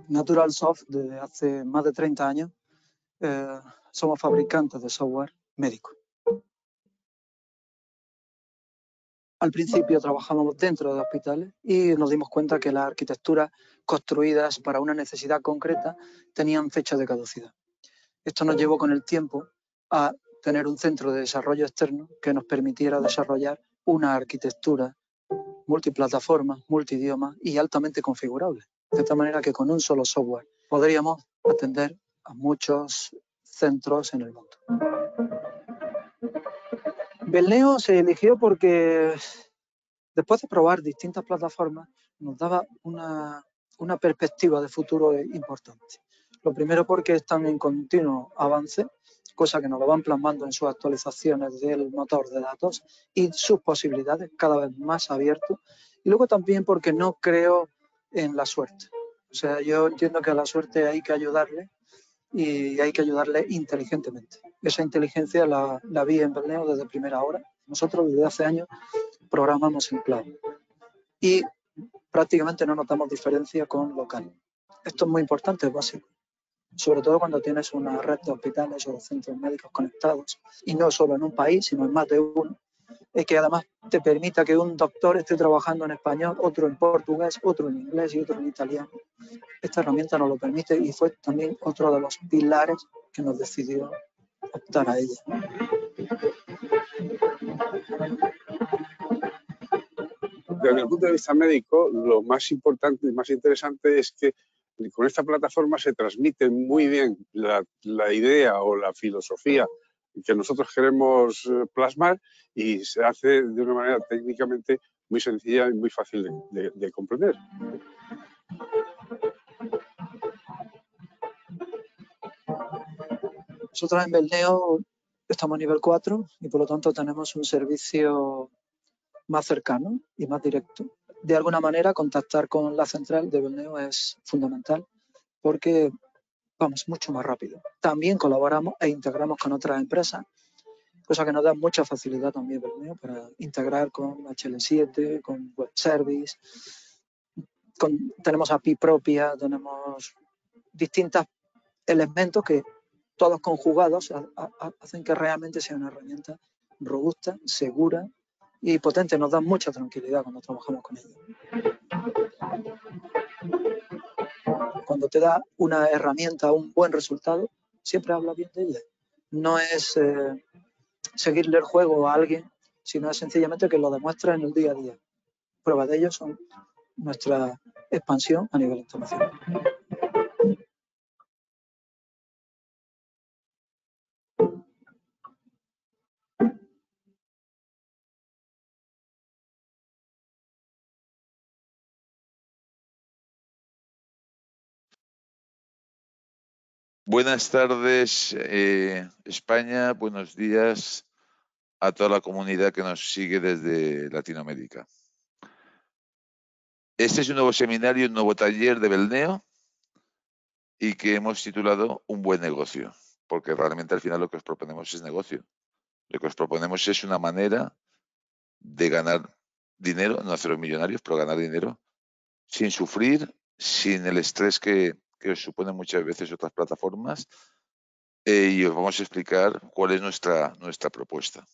Natural Soft, desde hace más de 30 años, somos fabricantes de software médico. Al principio trabajábamos dentro de hospitales y nos dimos cuenta que las arquitecturas construidas para una necesidad concreta tenían fecha de caducidad. Esto nos llevó con el tiempo a tener un centro de desarrollo externo que nos permitiera desarrollar una arquitectura multiplataforma, multidioma y altamente configurable. De tal manera que con un solo software podríamos atender a muchos centros en el mundo. Belneo se eligió porque después de probar distintas plataformas nos daba una perspectiva de futuro importante. Lo primero porque están en continuo avance, cosa que nos lo van plasmando en sus actualizaciones del motor de datos y sus posibilidades cada vez más abiertos. Y luego también porque no creo en la suerte. O sea, yo entiendo que a la suerte hay que ayudarle y hay que ayudarle inteligentemente. Esa inteligencia la vi en Belneo desde primera hora. Nosotros desde hace años programamos en cloud y prácticamente no notamos diferencia con local. Esto es muy importante, es básico, sobre todo cuando tienes una red de hospitales o de centros médicos conectados y no solo en un país, sino en más de uno, es que además te permita que un doctor esté trabajando en español, otro en portugués, otro en inglés y otro en italiano. Esta herramienta nos lo permite y fue también otro de los pilares que nos decidió optar a ella. Desde el punto de vista médico, lo más importante y más interesante es que con esta plataforma se transmite muy bien la idea o la filosofía que nosotros queremos plasmar y se hace de una manera técnicamente muy sencilla y muy fácil de comprender. Nosotros en Belneo estamos a nivel 4 y por lo tanto tenemos un servicio más cercano y más directo. De alguna manera, contactar con la central de Belneo es fundamental porque vamos mucho más rápido. También colaboramos e integramos con otras empresas, cosa que nos da mucha facilidad también Belneo para integrar con HL7, con Web Service. Tenemos API propia, tenemos distintos elementos que todos conjugados hacen que realmente sea una herramienta robusta, segura y potente. Nos da mucha tranquilidad cuando trabajamos con ella. Cuando te da una herramienta, un buen resultado, siempre habla bien de ella. No es seguirle el juego a alguien, sino es sencillamente que lo demuestra en el día a día. Pruebas de ello son nuestra expansión a nivel internacional. Buenas tardes, España. Buenos días a toda la comunidad que nos sigue desde Latinoamérica. Este es un nuevo seminario, un nuevo taller de Belneo y que hemos titulado Un buen negocio, porque realmente al final lo que os proponemos es negocio. Lo que os proponemos es una manera de ganar dinero, no haceros millonarios, pero ganar dinero sin sufrir, sin el estrés que os suponen muchas veces otras plataformas. Y os vamos a explicar cuál es nuestra propuesta.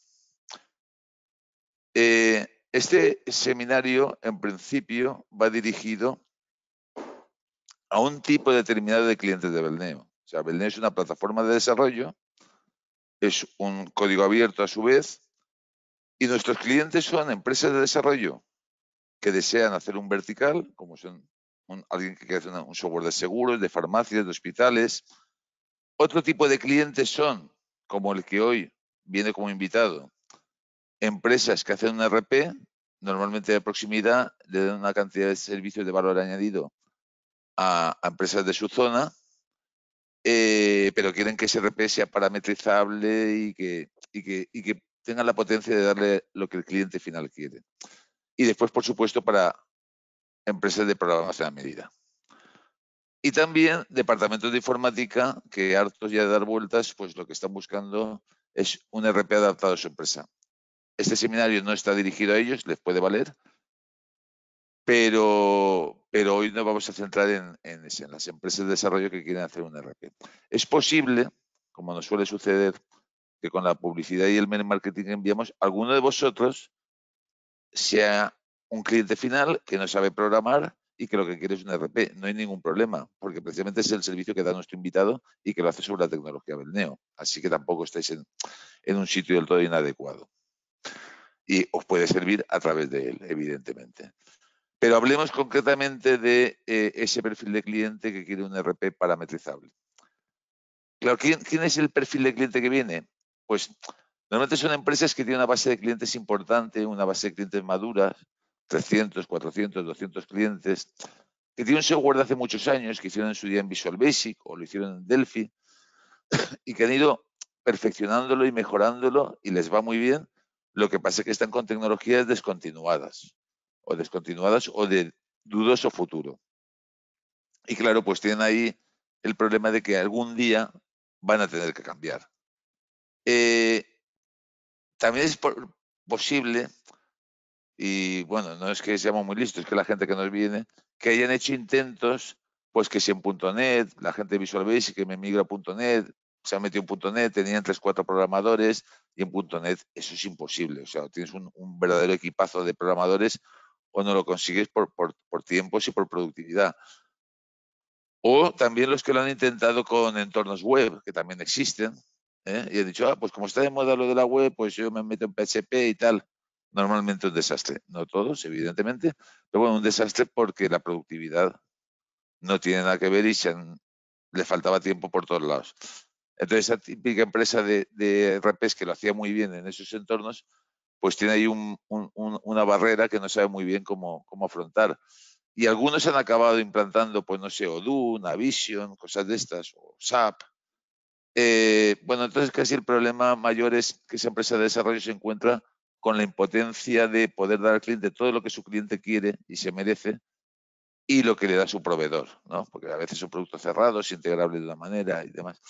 Este seminario, en principio, va dirigido a un tipo determinado de clientes de Belneo. O sea, Belneo es una plataforma de desarrollo, es un código abierto a su vez, y nuestros clientes son empresas de desarrollo que desean hacer un vertical, como son alguien que quiere hacer un software de seguros, de farmacias, de hospitales. Otro tipo de clientes son, como el que hoy viene como invitado, empresas que hacen un RP, normalmente de proximidad, le dan una cantidad de servicios de valor añadido a empresas de su zona, pero quieren que ese RP sea parametrizable y que tenga la potencia de darle lo que el cliente final quiere. Y después, por supuesto, para empresas de programación a medida. Y también departamentos de informática que, hartos ya de dar vueltas, pues lo que están buscando es un RP adaptado a su empresa. Este seminario no está dirigido a ellos, les puede valer, pero hoy nos vamos a centrar en las empresas de desarrollo que quieren hacer un ERP. Es posible, como nos suele suceder, que con la publicidad y el mail marketing que enviamos, alguno de vosotros sea un cliente final que no sabe programar y que lo que quiere es un ERP. No hay ningún problema, porque precisamente es el servicio que da nuestro invitado y que lo hace sobre la tecnología Belneo. Así que tampoco estáis en un sitio del todo inadecuado. Y os puede servir a través de él, evidentemente. Pero hablemos concretamente de ese perfil de cliente que quiere un ERP parametrizable. Claro, ¿quién es el perfil de cliente que viene? Pues normalmente son empresas que tienen una base de clientes importante, una base de clientes maduras, 300, 400, 200 clientes, que tienen un software de hace muchos años, que hicieron en su día en Visual Basic o lo hicieron en Delphi, y que han ido perfeccionándolo y mejorándolo y les va muy bien. Lo que pasa es que están con tecnologías descontinuadas o de dudoso futuro. Y claro, pues tienen ahí el problema de que algún día van a tener que cambiar. También es posible, y bueno, no es que seamos muy listos, es que la gente que nos viene, que hayan hecho intentos, pues que si en .NET, la gente de Visual Basic que me migra a .NET, se ha metido en .NET, tenían 3 o 4 programadores, y en .NET eso es imposible. O sea, tienes un verdadero equipazo de programadores o no lo consigues por tiempos y por productividad. O también los que lo han intentado con entornos web, que también existen, y han dicho, pues como está de moda lo de la web, pues yo me meto en PHP y tal. Normalmente un desastre. No todos, evidentemente, pero bueno, un desastre porque la productividad no tiene nada que ver y le faltaba tiempo por todos lados. Entonces, esa típica empresa de RPs que lo hacía muy bien en esos entornos, pues tiene ahí una barrera que no sabe muy bien cómo afrontar. Y algunos han acabado implantando, pues no sé, Odoo, Navision, cosas de estas, o SAP. Bueno, entonces casi el problema mayor es que esa empresa de desarrollo se encuentra con la impotencia de poder dar al cliente todo lo que su cliente quiere y se merece y lo que le da su proveedor, ¿no? Porque a veces son productos cerrados, integrables de una manera y demás.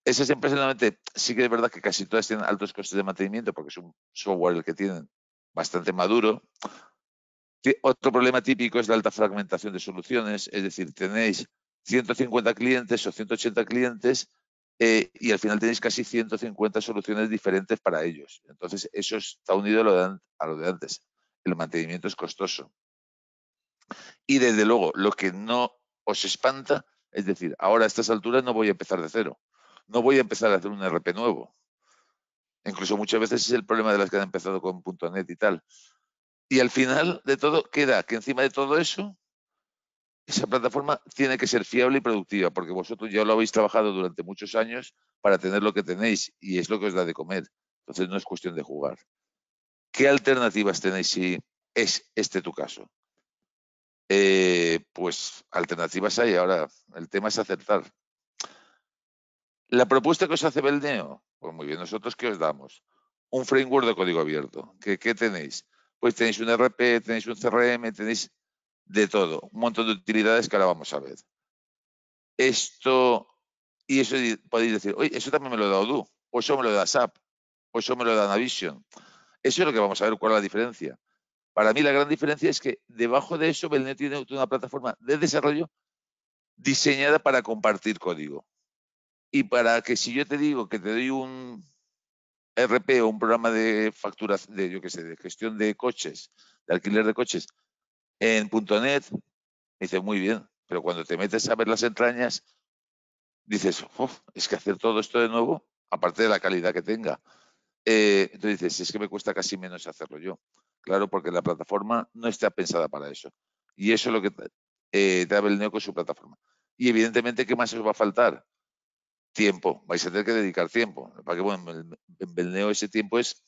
Esas empresas normalmente sí que es verdad que casi todas tienen altos costes de mantenimiento porque es un software el que tienen bastante maduro. Otro problema típico es la alta fragmentación de soluciones, es decir, tenéis 150 clientes o 180 clientes y al final tenéis casi 150 soluciones diferentes para ellos. Entonces, eso está unido a lo de antes. El mantenimiento es costoso. Y desde luego, lo que no os espanta, es decir, ahora a estas alturas no voy a empezar de cero. No voy a empezar a hacer un RP nuevo. Incluso muchas veces es el problema de las que han empezado con .NET y tal. Y al final de todo queda que encima de todo eso, esa plataforma tiene que ser fiable y productiva, porque vosotros ya lo habéis trabajado durante muchos años para tener lo que tenéis y es lo que os da de comer. Entonces no es cuestión de jugar. ¿Qué alternativas tenéis si es este tu caso? Pues alternativas hay. Ahora, el tema es acertar. La propuesta que os hace Belneo, pues muy bien, nosotros ¿qué os damos? Un framework de código abierto. ¿Qué tenéis? Pues tenéis un RP, tenéis un CRM, tenéis de todo, un montón de utilidades que ahora vamos a ver. Esto, y eso podéis decir, oye, eso también me lo da Odoo, o eso me lo da SAP, o eso me lo da Navision. Eso es lo que vamos a ver, cuál es la diferencia. Para mí la gran diferencia es que debajo de eso Belneo tiene una plataforma de desarrollo diseñada para compartir código. Y para que si yo te digo que te doy un RP o un programa de facturas, yo qué sé, de gestión de coches, de alquiler de coches, en .NET, me dice muy bien, pero cuando te metes a ver las entrañas, dices, es que hacer todo esto de nuevo, aparte de la calidad que tenga. Entonces dices, es que me cuesta casi menos hacerlo yo. Claro, porque la plataforma no está pensada para eso. Y eso es lo que te da Belneo con su plataforma. Y evidentemente, ¿qué más os va a faltar? Tiempo. Vais a tener que dedicar tiempo. Para que, bueno, en Belneo ese tiempo es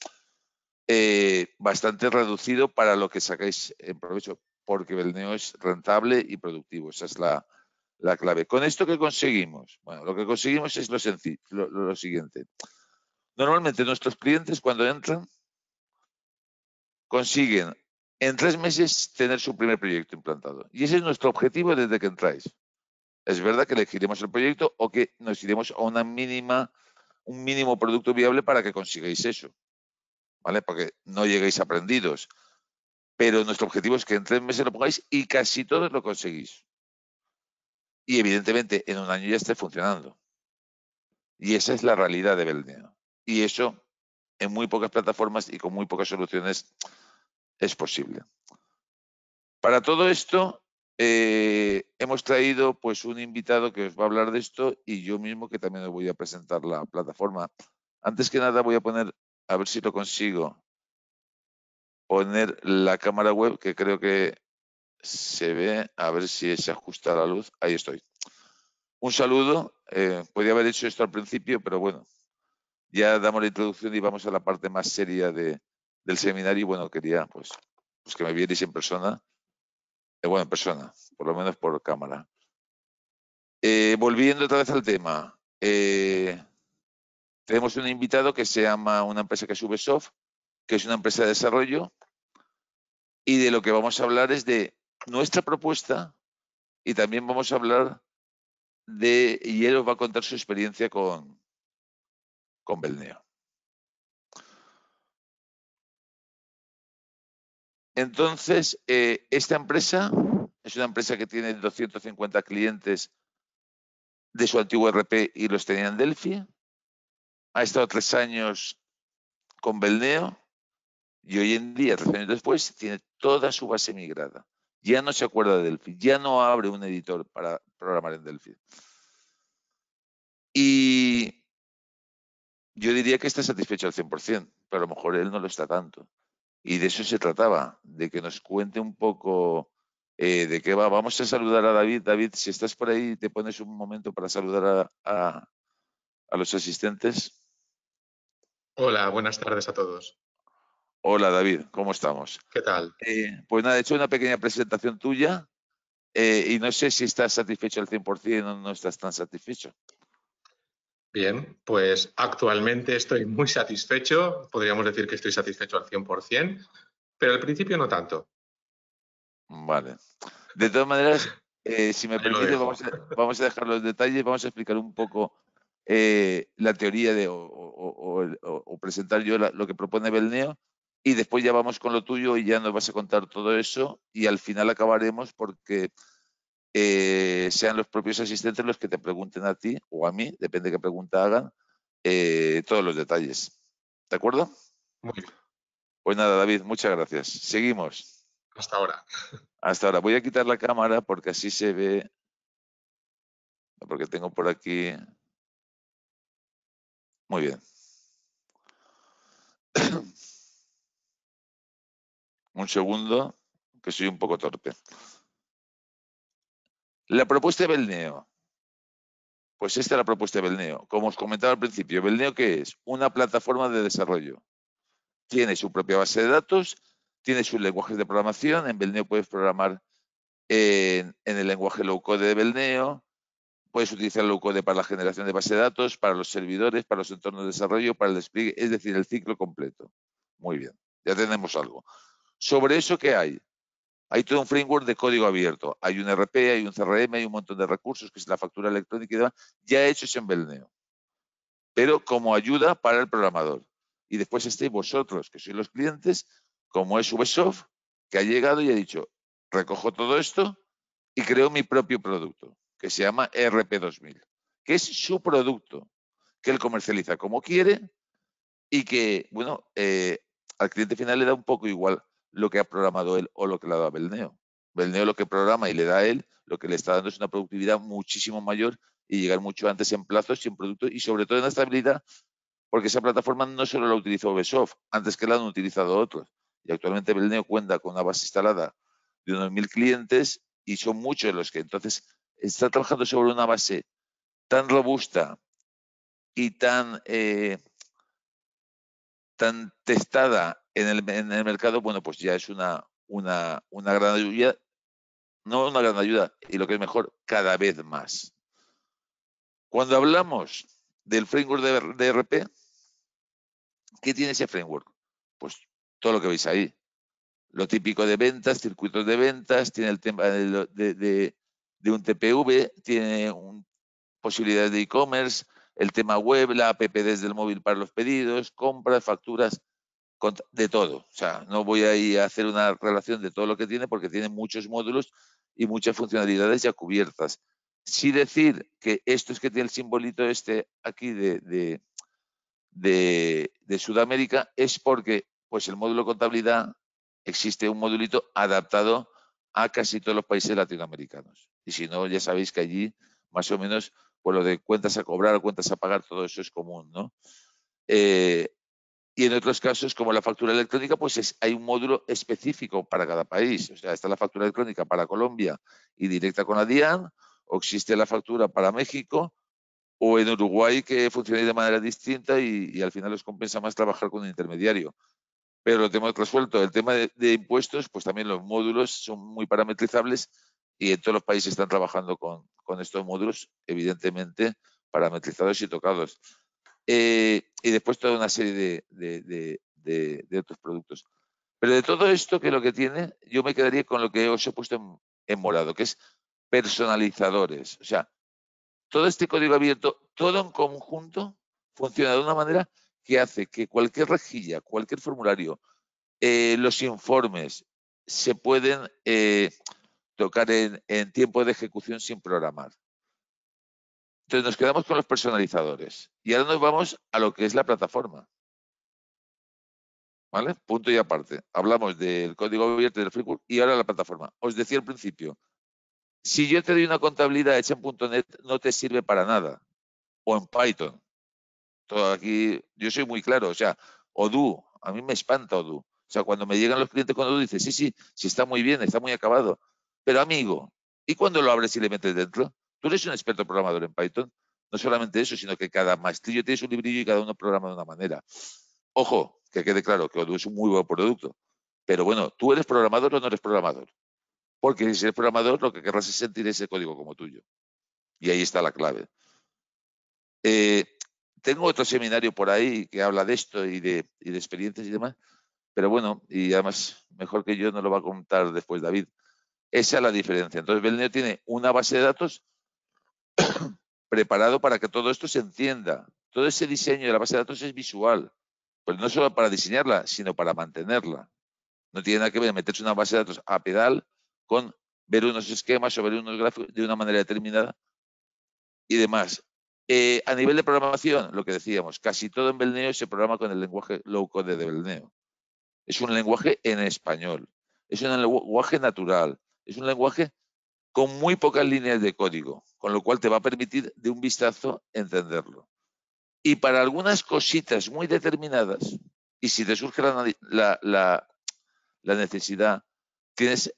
bastante reducido para lo que sacáis en provecho, porque Belneo es rentable y productivo. Esa es la clave. ¿Con esto qué conseguimos? Bueno, lo que conseguimos es lo siguiente. Normalmente nuestros clientes cuando entran consiguen en 3 meses tener su primer proyecto implantado. Y ese es nuestro objetivo desde que entráis. Es verdad que elegiremos el proyecto o que nos iremos a un mínimo producto viable para que consigáis eso. ¿Vale? Porque no lleguéis aprendidos. pero nuestro objetivo es que en 3 meses lo pongáis y casi todos lo conseguís. Y evidentemente en un año ya esté funcionando. Y esa es la realidad de Beldneo. Y eso en muy pocas plataformas y con muy pocas soluciones es posible. Para todo esto hemos traído pues un invitado que os va a hablar de esto y yo mismo que también os voy a presentar la plataforma. Antes que nada voy a poner, a ver si lo consigo, poner la cámara web, que creo que se ve, a ver si se ajusta la luz. Ahí estoy. Un saludo. Podría haber hecho esto al principio, pero bueno, ya damos la introducción y vamos a la parte más seria del seminario. Y bueno, quería pues que me vierais en persona. Bueno, en persona, por lo menos por cámara. Volviendo otra vez al tema. Tenemos un invitado que se llama una empresa que es Ubisoft, que es una empresa de desarrollo. Y de lo que vamos a hablar es de nuestra propuesta y también vamos a hablar y él os va a contar su experiencia con Beldneo. Entonces, esta empresa es una empresa que tiene 250 clientes de su antiguo ERP y los tenía en Delphi. Ha estado 3 años con Beldneo y hoy en día, 3 años después, tiene toda su base migrada. Ya no se acuerda de Delphi, ya no abre un editor para programar en Delphi. Y yo diría que está satisfecho al 100%, pero a lo mejor él no lo está tanto. Y de eso se trataba, de que nos cuente un poco de qué va. Vamos a saludar a David. David, si estás por ahí, te pones un momento para saludar a los asistentes. Hola, buenas tardes a todos. Hola, David, ¿cómo estamos? ¿Qué tal? Pues nada, he hecho una pequeña presentación tuya y no sé si estás satisfecho al 100% o no estás tan satisfecho. Bien, pues actualmente estoy muy satisfecho. Podríamos decir que estoy satisfecho al 100%, pero al principio no tanto. Vale. De todas maneras, si me Ahí lo permite, dejo. vamos a dejar los detalles, vamos a explicar un poco la teoría o presentar yo lo que propone Beldneo y después ya vamos con lo tuyo y ya nos vas a contar todo eso y al final acabaremos porque sean los propios asistentes los que te pregunten a ti o a mí, depende de qué pregunta hagan, todos los detalles. ¿De acuerdo? Muy bien, Pues nada, David, muchas gracias. Seguimos. hasta ahora. Hasta ahora. Voy a quitar la cámara porque así se ve, porque tengo por aquí. Muy bien. Un segundo, que soy un poco torpe. La propuesta de Beldneo. Pues esta es la propuesta de Beldneo. Como os comentaba al principio, ¿Beldneo qué es? Una plataforma de desarrollo. Tiene su propia base de datos, tiene sus lenguajes de programación. En Beldneo puedes programar en el lenguaje low-code de Beldneo. Puedes utilizar el low-code para la generación de base de datos, para los servidores, para los entornos de desarrollo, para el despliegue, es decir, el ciclo completo. Muy bien, ya tenemos algo. Sobre eso, ¿qué hay? Hay todo un framework de código abierto. Hay un RP, hay un CRM, hay un montón de recursos, que es la factura electrónica y demás, ya hechos en Beldneo, pero como ayuda para el programador. Y después estáis vosotros, que sois los clientes, como es Ubisoft, que ha llegado y ha dicho, recojo todo esto y creo mi propio producto, que se llama ERP2000, que es su producto, que él comercializa como quiere y que, bueno, al cliente final le da un poco igual lo que ha programado él o lo que le ha dado a Beldneo. Beldneo lo que programa y le da a él, lo que le está dando es una productividad muchísimo mayor y llegar mucho antes en plazos y en productos y sobre todo en estabilidad, porque esa plataforma no solo la utilizó Ubisoft, antes que la han utilizado otros. Y actualmente Beldneo cuenta con una base instalada de unos 1000 clientes y son muchos los que entonces está trabajando sobre una base tan robusta y tan testada en el mercado, bueno, pues ya es una gran ayuda, no una gran ayuda, y lo que es mejor, cada vez más. Cuando hablamos del framework de ERP, ¿qué tiene ese framework? Pues todo lo que veis ahí. Lo típico de ventas, circuitos de ventas, tiene el tema de un TPV, tiene posibilidades de e-commerce, el tema web, la app desde el móvil para los pedidos, compras, facturas, de todo. O sea, no voy a ir a hacer una relación de todo lo que tiene porque tiene muchos módulos y muchas funcionalidades ya cubiertas. Sí decir que esto es que tiene el simbolito este aquí de Sudamérica es porque pues el módulo contabilidad existe un modulito adaptado a casi todos los países latinoamericanos. Y si no, ya sabéis que allí más o menos pues lo de cuentas a cobrar o cuentas a pagar, todo eso es común, ¿no? Y en otros casos, como la factura electrónica, pues hay un módulo específico para cada país. O sea, está la factura electrónica para Colombia y directa con la DIAN, o existe la factura para México, o en Uruguay que funciona de manera distinta y al final les compensa más trabajar con un intermediario. Pero lo tenemos resuelto. El tema de impuestos, pues también los módulos son muy parametrizables y en todos los países están trabajando con estos módulos, evidentemente, parametrizados y tocados. Y después toda una serie de otros productos. Pero de todo esto, que lo que tiene, yo me quedaría con lo que os he puesto en morado, que es personalizadores. O sea, todo este código abierto, todo en conjunto, funciona de una manera que hace que cualquier rejilla, cualquier formulario, los informes se pueden tocar en tiempo de ejecución sin programar. Entonces nos quedamos con los personalizadores. Y ahora nos vamos a lo que es la plataforma. ¿Vale? Punto y aparte. Hablamos del código abierto del framework y ahora la plataforma. Os decía al principio, si yo te doy una contabilidad hecha en .NET, no te sirve para nada. O en Python. Todo aquí, yo soy muy claro. O sea, Odoo, a mí me espanta Odoo. O sea, cuando me llegan los clientes con Odoo, dicen, sí, está muy bien, está muy acabado. Pero amigo, ¿y cuando lo abres y le metes dentro? Tú eres un experto programador en Python. No solamente eso, sino que cada maestrillo tiene su librillo y cada uno programa de una manera. Ojo, que quede claro que Odoo es un muy buen producto. Pero bueno, ¿tú eres programador o no eres programador? Porque si eres programador, lo que querrás es sentir ese código como tuyo. Y ahí está la clave. Tengo otro seminario por ahí que habla de esto y de experiencias y demás. Pero bueno, y además, mejor que yo no lo va a contar después David. Esa es la diferencia. Entonces, Belneo tiene una base de datos preparado para que todo esto se entienda. Todo ese diseño de la base de datos es visual. Pero no solo para diseñarla, sino para mantenerla. No tiene nada que ver meterse una base de datos a pedal con ver unos esquemas o ver unos gráficos de una manera determinada y demás. A nivel de programación, lo que decíamos, casi todo en Belneo se programa con el lenguaje low code de Belneo. Es un lenguaje en español, es un lenguaje natural, es un lenguaje con muy pocas líneas de código, con lo cual te va a permitir de un vistazo entenderlo. Y para algunas cositas muy determinadas, y si te surge la necesidad, tienes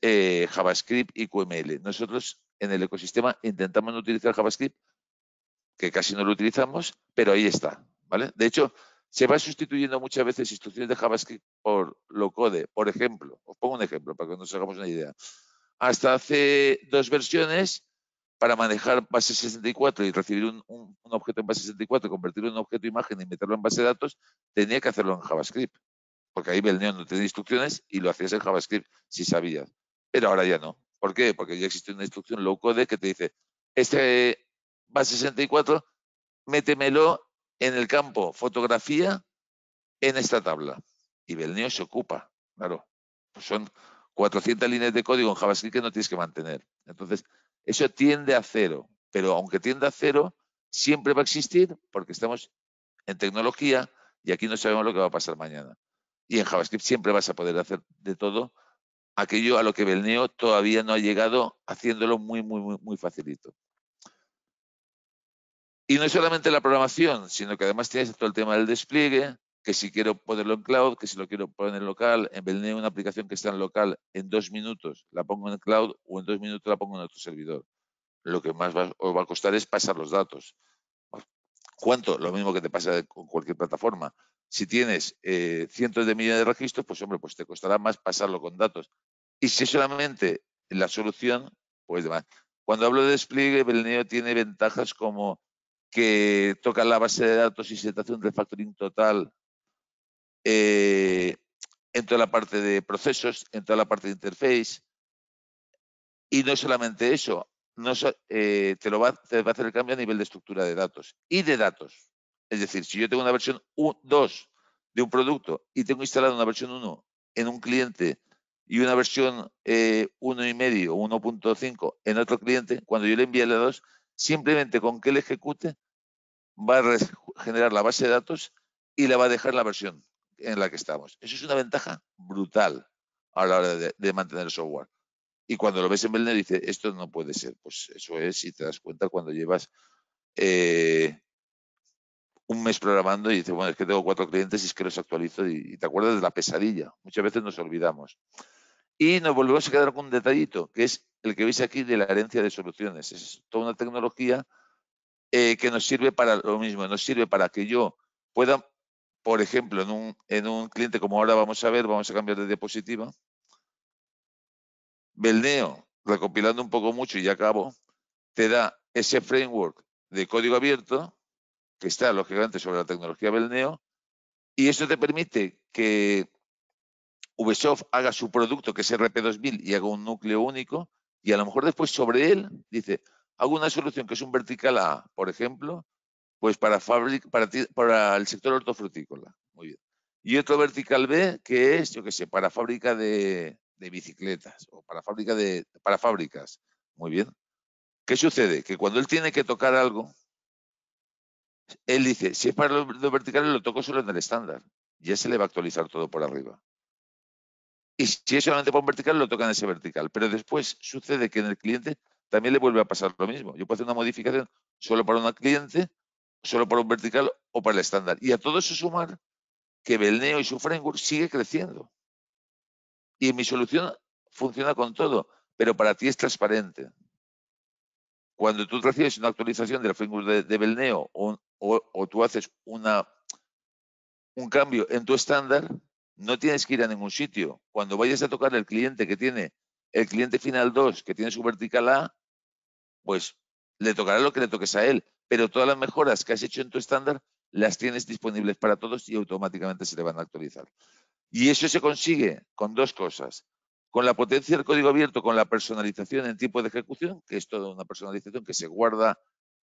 JavaScript y QML. Nosotros en el ecosistema intentamos no utilizar JavaScript, que casi no lo utilizamos, pero ahí está, ¿vale? De hecho, se va sustituyendo muchas veces instrucciones de JavaScript por low-code. Por ejemplo, os pongo un ejemplo para que nos hagamos una idea. Hasta hace 2 versiones, para manejar base 64 y recibir un objeto en base 64, convertirlo en un objeto imagen y meterlo en base de datos, tenía que hacerlo en JavaScript. Porque ahí Belneo no tenía instrucciones y lo hacías en JavaScript si sabías. Pero ahora ya no. ¿Por qué? Porque ya existe una instrucción low-code que te dice, este base 64, métemelo en el campo fotografía en esta tabla. Y Belneo se ocupa, claro. Pues son 400 líneas de código en JavaScript que no tienes que mantener. Entonces, eso tiende a cero. Pero aunque tiende a cero, siempre va a existir porque estamos en tecnología y aquí no sabemos lo que va a pasar mañana. Y en JavaScript siempre vas a poder hacer de todo aquello a lo que Belneo todavía no ha llegado, haciéndolo muy facilito. Y no es solamente la programación, sino que además tienes todo el tema del despliegue, que si quiero ponerlo en cloud, que si lo quiero poner en local, en Belneo una aplicación que está en local, en 2 minutos la pongo en cloud o en 2 minutos la pongo en otro servidor. Lo que más os va a costar es pasar los datos. ¿Cuánto? Lo mismo que te pasa con cualquier plataforma. Si tienes cientos de millones de registros, pues hombre, pues te costará más pasarlo con datos. Y si solamente la solución, pues demás. Cuando hablo de despliegue, Belneo tiene ventajas como que toca la base de datos y se te hace un refactoring total en toda la parte de procesos, en toda la parte de interface. Y no solamente eso, te va a hacer el cambio a nivel de estructura de datos y de datos. Es decir, si yo tengo una versión 2 de un producto y tengo instalado una versión 1 en un cliente y una versión 1,5 o 1.5 en otro cliente, cuando yo le envíe la 2, simplemente con que él ejecute va a generar la base de datos y la va a dejar en la versión en la que estamos. Eso es una ventaja brutal a la hora de mantener el software. Y cuando lo ves en Belneo dice, esto no puede ser. Pues eso es, si te das cuenta, cuando llevas un mes programando y dices, bueno, es que tengo 4 clientes y es que los actualizo y te acuerdas de la pesadilla. Muchas veces nos olvidamos. Y nos volvemos a quedar con un detallito, que es el que veis aquí de la herencia de soluciones. Es toda una tecnología que nos sirve para lo mismo, nos sirve para que yo pueda, por ejemplo, en un cliente como ahora vamos a ver, vamos a cambiar de diapositiva, Belneo, recopilando un poco mucho y ya acabo, te da ese framework de código abierto que está lógicamente sobre la tecnología Belneo y eso te permite que Ubisoft haga su producto que es RP2000 y haga un núcleo único y a lo mejor después sobre él dice, hago una solución que es un vertical A, por ejemplo, pues para el sector hortofrutícola. Muy bien. Y otro vertical B que es, yo qué sé, para fábrica de bicicletas o para fábricas. Muy bien. ¿Qué sucede? Que cuando él tiene que tocar algo, él dice, si es para los verticales lo toco solo en el estándar. Ya se le va a actualizar todo por arriba. Y si es solamente para un vertical, lo toca en ese vertical. Pero después sucede que en el cliente también le vuelve a pasar lo mismo. Yo puedo hacer una modificación solo para un cliente, solo para un vertical o para el estándar. Y a todo eso sumar que Belneo y su framework sigue creciendo. Y mi solución funciona con todo, pero para ti es transparente. Cuando tú recibes una actualización del framework de Belneo o tú haces un cambio en tu estándar, no tienes que ir a ningún sitio. Cuando vayas a tocar el cliente que tiene el cliente final 2, que tiene su vertical A, pues le tocará lo que le toques a él. Pero todas las mejoras que has hecho en tu estándar las tienes disponibles para todos y automáticamente se le van a actualizar. Y eso se consigue con 2 cosas. Con la potencia del código abierto, con la personalización en tipo de ejecución, que es toda una personalización que se guarda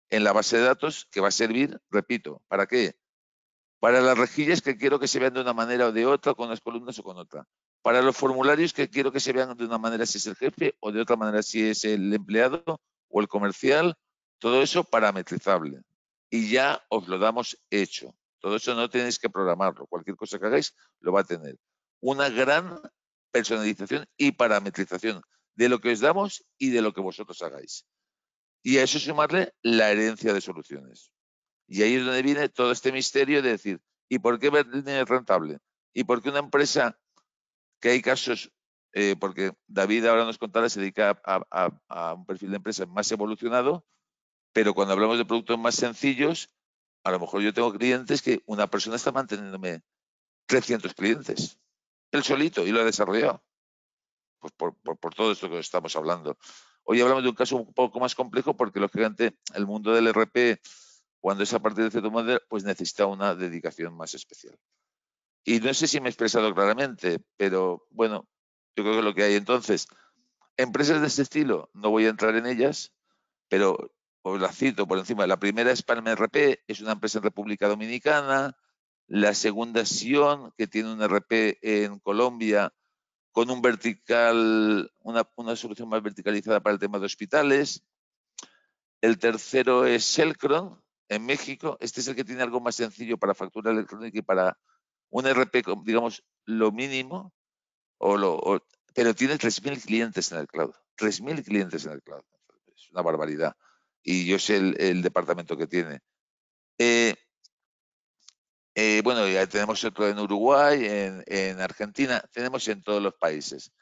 en la base de datos, que va a servir, repito, ¿para qué? Para las rejillas que quiero que se vean de una manera o de otra, con unas columnas o con otra. Para los formularios que quiero que se vean de una manera si es el jefe o de otra manera si es el empleado o el comercial. Todo eso parametrizable. Y ya os lo damos hecho. Todo eso no tenéis que programarlo. Cualquier cosa que hagáis lo va a tener. Una gran personalización y parametrización de lo que os damos y de lo que vosotros hagáis. Y a eso sumarle la herencia de soluciones. Y ahí es donde viene todo este misterio de decir, ¿y por qué Belneo es rentable? ¿Y por qué una empresa, que hay casos, porque David ahora nos contará, se dedica a un perfil de empresa más evolucionado, pero cuando hablamos de productos más sencillos, a lo mejor yo tengo clientes que una persona está manteniéndome 300 clientes, él solito, y lo ha desarrollado, pues por todo esto que estamos hablando. Hoy hablamos de un caso un poco más complejo porque, lógicamente, el mundo del RP, cuando es a partir de cierto modelo, pues necesita una dedicación más especial. Y no sé si me he expresado claramente, pero bueno, yo creo que es lo que hay. Entonces, empresas de este estilo, no voy a entrar en ellas, pero os la cito por encima. La primera es Palma RP, es una empresa en República Dominicana. La segunda es Sion, que tiene un RP en Colombia con un vertical, una solución más verticalizada para el tema de hospitales. El tercero es Selcron, en México. Este es el que tiene algo más sencillo para factura electrónica y para un RP, digamos, lo mínimo, pero tiene 3.000 clientes en el cloud. 3.000 clientes en el cloud. Es una barbaridad. Y yo sé el departamento que tiene. Bueno, ya tenemos otro en Uruguay, en Argentina, tenemos en todos los países.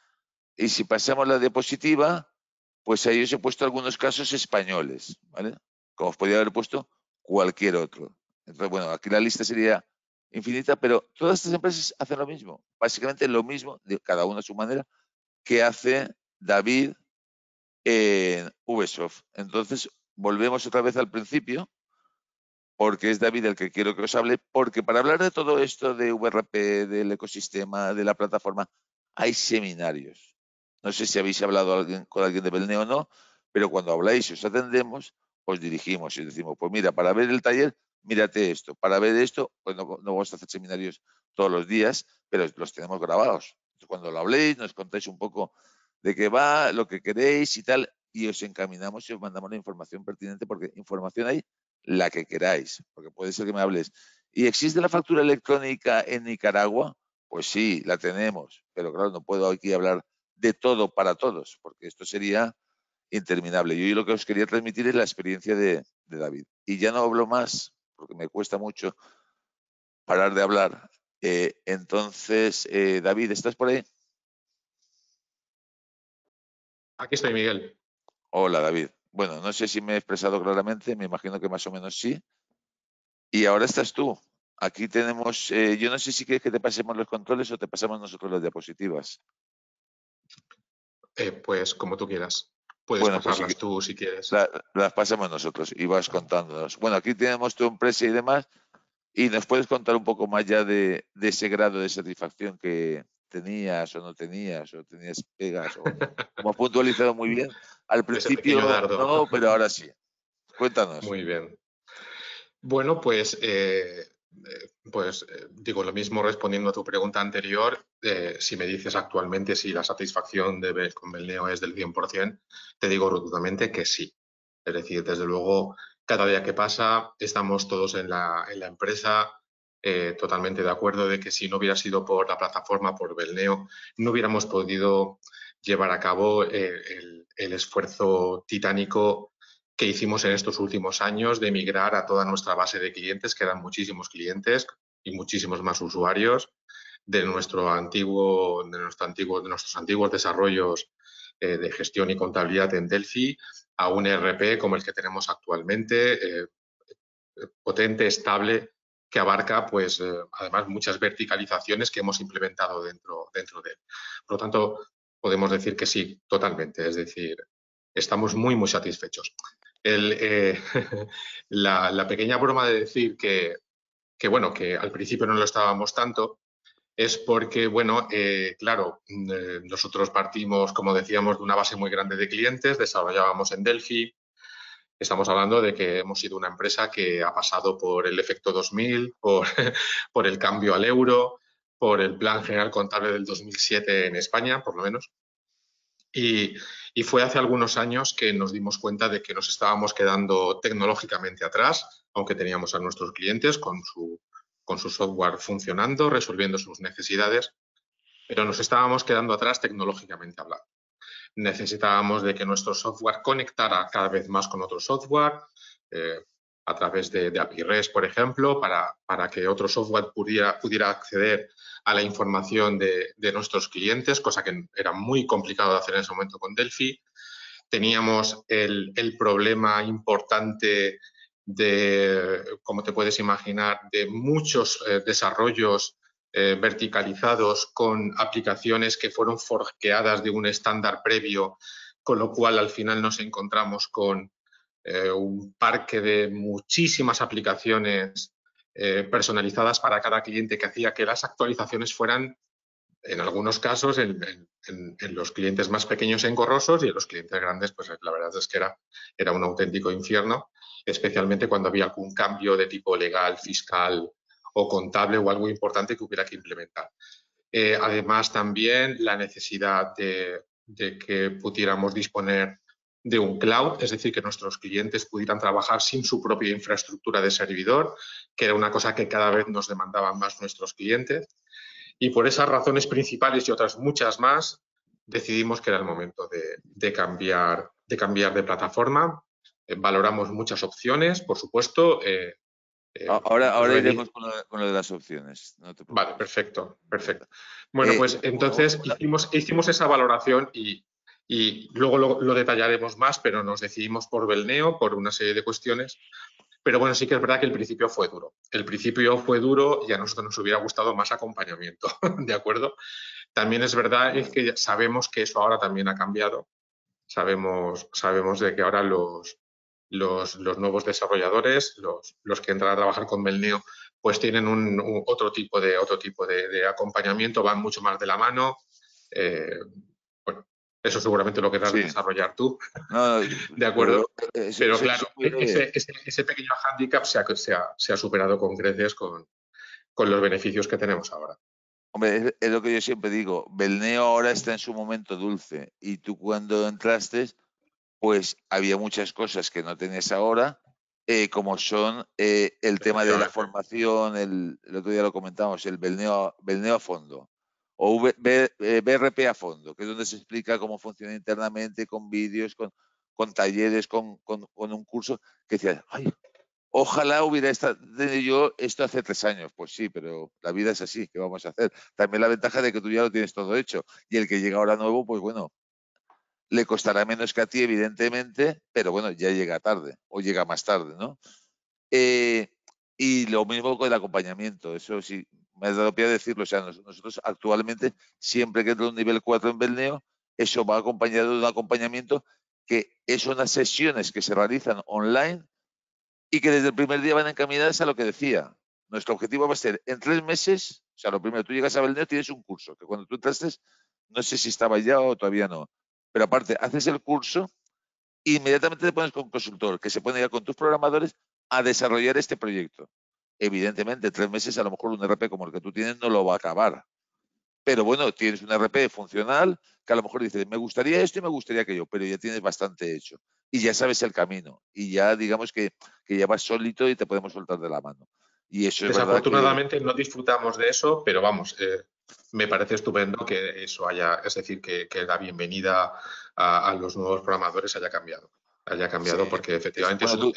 Y si pasamos la diapositiva, pues ahí os he puesto algunos casos españoles, ¿vale? Como os podría haber puesto cualquier otro. Entonces, bueno, aquí la lista sería infinita, pero todas estas empresas hacen lo mismo, básicamente lo mismo, de cada una a su manera, que hace David en Ubisoft. Entonces, volvemos otra vez al principio, porque es David el que quiero que os hable, porque para hablar de todo esto de VRP, del ecosistema, de la plataforma, hay seminarios. No sé si habéis hablado con alguien de Belneo o no, pero cuando habláis y os atendemos, os dirigimos y decimos, pues mira, para ver el taller mírate esto. Para ver esto, pues no vamos a hacer seminarios todos los días, pero los tenemos grabados. Entonces, cuando lo habléis, nos contáis un poco de qué va, lo que queréis y tal, y os encaminamos y os mandamos la información pertinente, porque información hay la que queráis, porque puede ser que me hables. ¿Y existe la factura electrónica en Nicaragua? Pues sí, la tenemos, pero claro, no puedo aquí hablar de todo para todos, porque esto sería interminable. Yo lo que os quería transmitir es la experiencia de David. Y ya no hablo más, porque me cuesta mucho parar de hablar. Entonces, David, ¿estás por ahí? Aquí estoy, Miguel. Hola, David. Bueno, no sé si me he expresado claramente, me imagino que más o menos sí. Y ahora estás tú. Aquí tenemos, yo no sé si quieres que te pasemos los controles o te pasamos nosotros las diapositivas. Pues como tú quieras. Puedes Bueno, pues pasarlas tú si quieres. las pasamos nosotros y vas contándonos. Bueno, aquí tenemos tu empresa y demás, y nos puedes contar un poco más ya de ese grado de satisfacción que tenías o tenías pegas, o como has puntualizado muy bien. Al Ese pequeño principio dardo. no, pero ahora sí. Cuéntanos. Muy bien. Bueno, pues digo lo mismo respondiendo a tu pregunta anterior. Si me dices actualmente si la satisfacción con Belneo es del 100%, te digo rotundamente que sí. Es decir, desde luego, cada día que pasa estamos todos en la empresa totalmente de acuerdo de que si no hubiera sido por la plataforma, por Belneo, no hubiéramos podido llevar a cabo el esfuerzo titánico que hicimos en estos últimos años de migrar a toda nuestra base de clientes, que eran muchísimos clientes y muchísimos más usuarios, de nuestros antiguos desarrollos de gestión y contabilidad en Delphi a un ERP como el que tenemos actualmente, potente, estable, que abarca, pues, además, muchas verticalizaciones que hemos implementado dentro de él. Por lo tanto, podemos decir que sí, totalmente. Es decir, estamos muy, muy satisfechos. La pequeña broma de decir que, bueno, que al principio no lo estábamos tanto, es porque, bueno, claro, nosotros partimos, como decíamos, de una base muy grande de clientes, desarrollábamos en Delphi. Estamos hablando de que hemos sido una empresa que ha pasado por el efecto 2000, por el cambio al euro, por el Plan General Contable del 2007 en España, por lo menos. Y fue hace algunos años que nos dimos cuenta de que nos estábamos quedando tecnológicamente atrás, aunque teníamos a nuestros clientes con su software funcionando, resolviendo sus necesidades, pero nos estábamos quedando atrás tecnológicamente hablando. Necesitábamos de que nuestro software conectara cada vez más con otro software, a través de API REST, por ejemplo, para que otro software pudiera acceder a la información de nuestros clientes, cosa que era muy complicado de hacer en ese momento con Delphi. Teníamos el problema importante de, como te puedes imaginar, de muchos desarrollos verticalizados con aplicaciones que fueron forqueadas de un estándar previo, con lo cual al final nos encontramos con un parque de muchísimas aplicaciones personalizadas para cada cliente, que hacía que las actualizaciones fueran, en algunos casos, en los clientes más pequeños engorrosos, y en los clientes grandes, pues la verdad es que era un auténtico infierno, especialmente cuando había algún cambio de tipo legal, fiscal o contable o algo importante que hubiera que implementar. Además, también la necesidad de que pudiéramos disponer de un cloud, es decir, que nuestros clientes pudieran trabajar sin su propia infraestructura de servidor, que era una cosa que cada vez nos demandaban más nuestros clientes. Y por esas razones principales y otras muchas más, decidimos que era el momento de cambiar de plataforma. Valoramos muchas opciones, por supuesto. Ahora iremos con lo de las opciones. No te Vale, perfecto. Bueno, pues entonces hicimos esa valoración y luego lo detallaremos más, pero nos decidimos por Belneo por una serie de cuestiones. Pero bueno, sí que es verdad que el principio fue duro. El principio fue duro y a nosotros nos hubiera gustado más acompañamiento, ¿de acuerdo? También es verdad que sabemos que eso ahora también ha cambiado. Sabemos de que ahora los nuevos desarrolladores, los que entran a trabajar con Belneo, pues tienen otro tipo de acompañamiento, van mucho más de la mano. Bueno, Eso seguramente lo querrás Sí. desarrollar tú. No, De acuerdo. Pero eso claro, ese pequeño hándicap se ha superado con creces con los beneficios que tenemos ahora. Hombre, es lo que yo siempre digo. Belneo ahora está en su momento dulce y tú cuando entraste, pues había muchas cosas que no tenías ahora, como son el tema de la formación, el otro día lo comentamos, el Belneo a fondo, o BRP a fondo, que es donde se explica cómo funciona internamente, con vídeos, con talleres, con un curso, que decías, ay, ojalá hubiera tenido yo esto hace 3 años. Pues sí, pero la vida es así, ¿qué vamos a hacer? También la ventaja de que tú ya lo tienes todo hecho, y el que llega ahora nuevo, pues bueno, le costará menos que a ti, evidentemente, pero bueno, ya llega tarde o llega más tarde, ¿no? Y lo mismo con el acompañamiento, eso sí, me has dado pie a decirlo. O sea, nosotros actualmente, siempre que entra un nivel 4 en Belneo, eso va acompañado de un acompañamiento que es unas sesiones que se realizan online y que desde el primer día van encaminadas a lo que decía. Nuestro objetivo va a ser, en 3 meses, o sea, lo primero, tú llegas a Belneo, tienes un curso, que cuando tú entraste, no sé si estaba ya o todavía no, pero aparte, haces el curso e inmediatamente te pones con un consultor que se pone ya con tus programadores a desarrollar este proyecto. Evidentemente, 3 meses a lo mejor un RP como el que tú tienes no lo va a acabar. Pero bueno, tienes un RP funcional que a lo mejor dices, me gustaría esto y me gustaría aquello, pero ya tienes bastante hecho. Y ya sabes el camino. Y ya digamos que ya vas solito y te podemos soltar de la mano. Y eso es verdad que... Desafortunadamente no disfrutamos de eso, pero vamos, me parece estupendo que eso haya, es decir, que la bienvenida a los nuevos programadores haya cambiado. Sí. Porque efectivamente Bueno,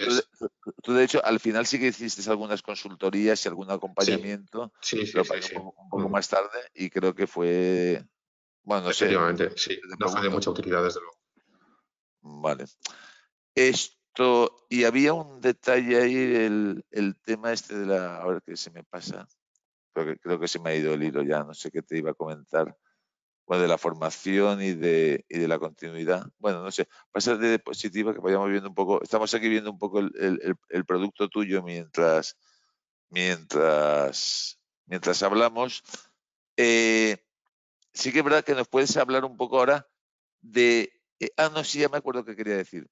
tú, de hecho, al final sí que hiciste algunas consultorías y algún acompañamiento, Sí. un poco más tarde, y creo que fue, bueno, no sé. Efectivamente, sí, no fue de mucha utilidad, desde luego. Vale. Esto, y había un detalle ahí, el tema este de la, a ver qué se me pasa, porque creo que se me ha ido el hilo ya, no sé qué te iba a comentar. Bueno, de la formación y de la continuidad. Bueno, no sé, pasa de diapositiva que vayamos viendo un poco, estamos aquí viendo un poco el producto tuyo mientras hablamos. Sí que es verdad que nos puedes hablar un poco ahora de... no, sí, ya me acuerdo qué quería decir.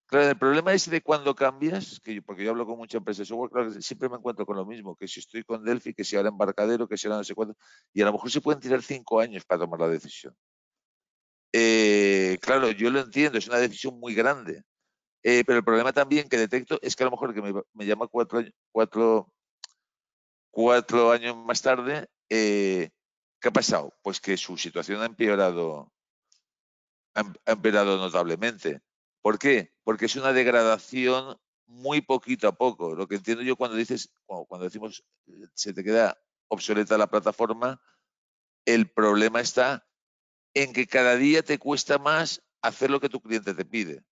Claro, el problema es de cuando cambias, porque yo hablo con muchas empresas de software, claro, que siempre me encuentro con lo mismo, que si estoy con Delphi, que si ahora Embarcadero, que si ahora no sé cuánto, y a lo mejor se pueden tirar 5 años para tomar la decisión. Claro, yo lo entiendo, es una decisión muy grande, pero el problema también que detecto es que a lo mejor que me llama 4 años más tarde, ¿qué ha pasado? Pues que su situación ha empeorado notablemente. ¿Por qué? Porque es una degradación muy poquito a poco. Lo que entiendo yo cuando decimos se te queda obsoleta la plataforma, el problema está en que cada día te cuesta más hacer lo que tu cliente te pide. O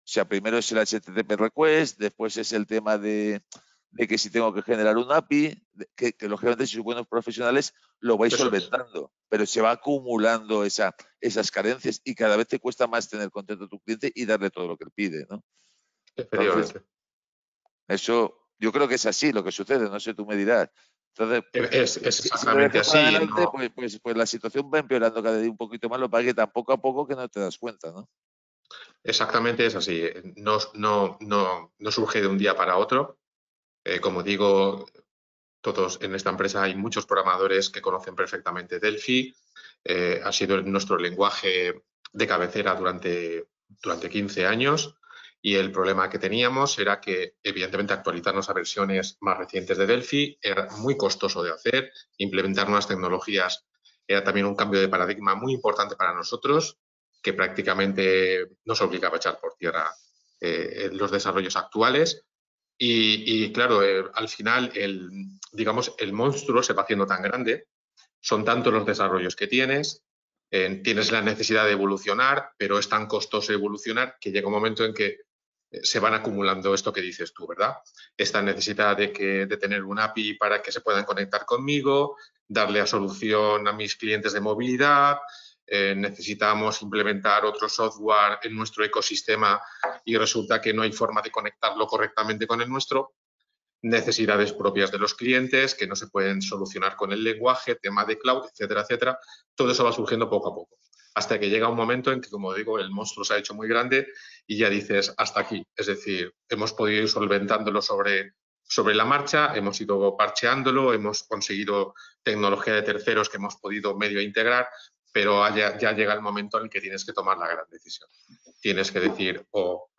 sea, primero es el HTTP request, después es el tema de que si tengo que generar un API, que lógicamente si sois buenos profesionales lo vais solventando, pero se va acumulando esas carencias y cada vez te cuesta más tener contento a tu cliente y darle todo lo que él pide, ¿no? Entonces, eso yo creo que es así lo que sucede, no sé, tú me dirás. Entonces, es exactamente así. Adelante, pues la situación va empeorando cada día un poquito más, lo que pasa es que tampoco a poco que no te das cuenta, ¿no? Exactamente es así. No surge de un día para otro. Como digo, todos en esta empresa hay muchos programadores que conocen perfectamente Delphi. Ha sido nuestro lenguaje de cabecera durante 15 años. Y el problema que teníamos era que, evidentemente, actualizarnos a versiones más recientes de Delphi era muy costoso de hacer. Implementar nuevas tecnologías era también un cambio de paradigma muy importante para nosotros, que prácticamente nos obligaba a echar por tierra los desarrollos actuales. Y claro, al final, el monstruo se va haciendo tan grande, son tantos los desarrollos que tienes la necesidad de evolucionar, pero es tan costoso evolucionar que llega un momento en que se van acumulando esto que dices tú, ¿verdad? Esta necesidad de tener un API para que se puedan conectar conmigo, darle a solución a mis clientes de movilidad, necesitamos implementar otro software en nuestro ecosistema y resulta que no hay forma de conectarlo correctamente con el nuestro, necesidades propias de los clientes que no se pueden solucionar con el lenguaje, tema de cloud, etcétera, etcétera. Todo eso va surgiendo poco a poco. hasta que llega un momento en que, como digo, el monstruo se ha hecho muy grande y ya dices, hasta aquí. Es decir, hemos podido ir solventándolo sobre la marcha, hemos ido parcheándolo, hemos conseguido tecnología de terceros que hemos podido medio integrar, pero ya llega el momento en el que tienes que tomar la gran decisión. Tienes que decir, o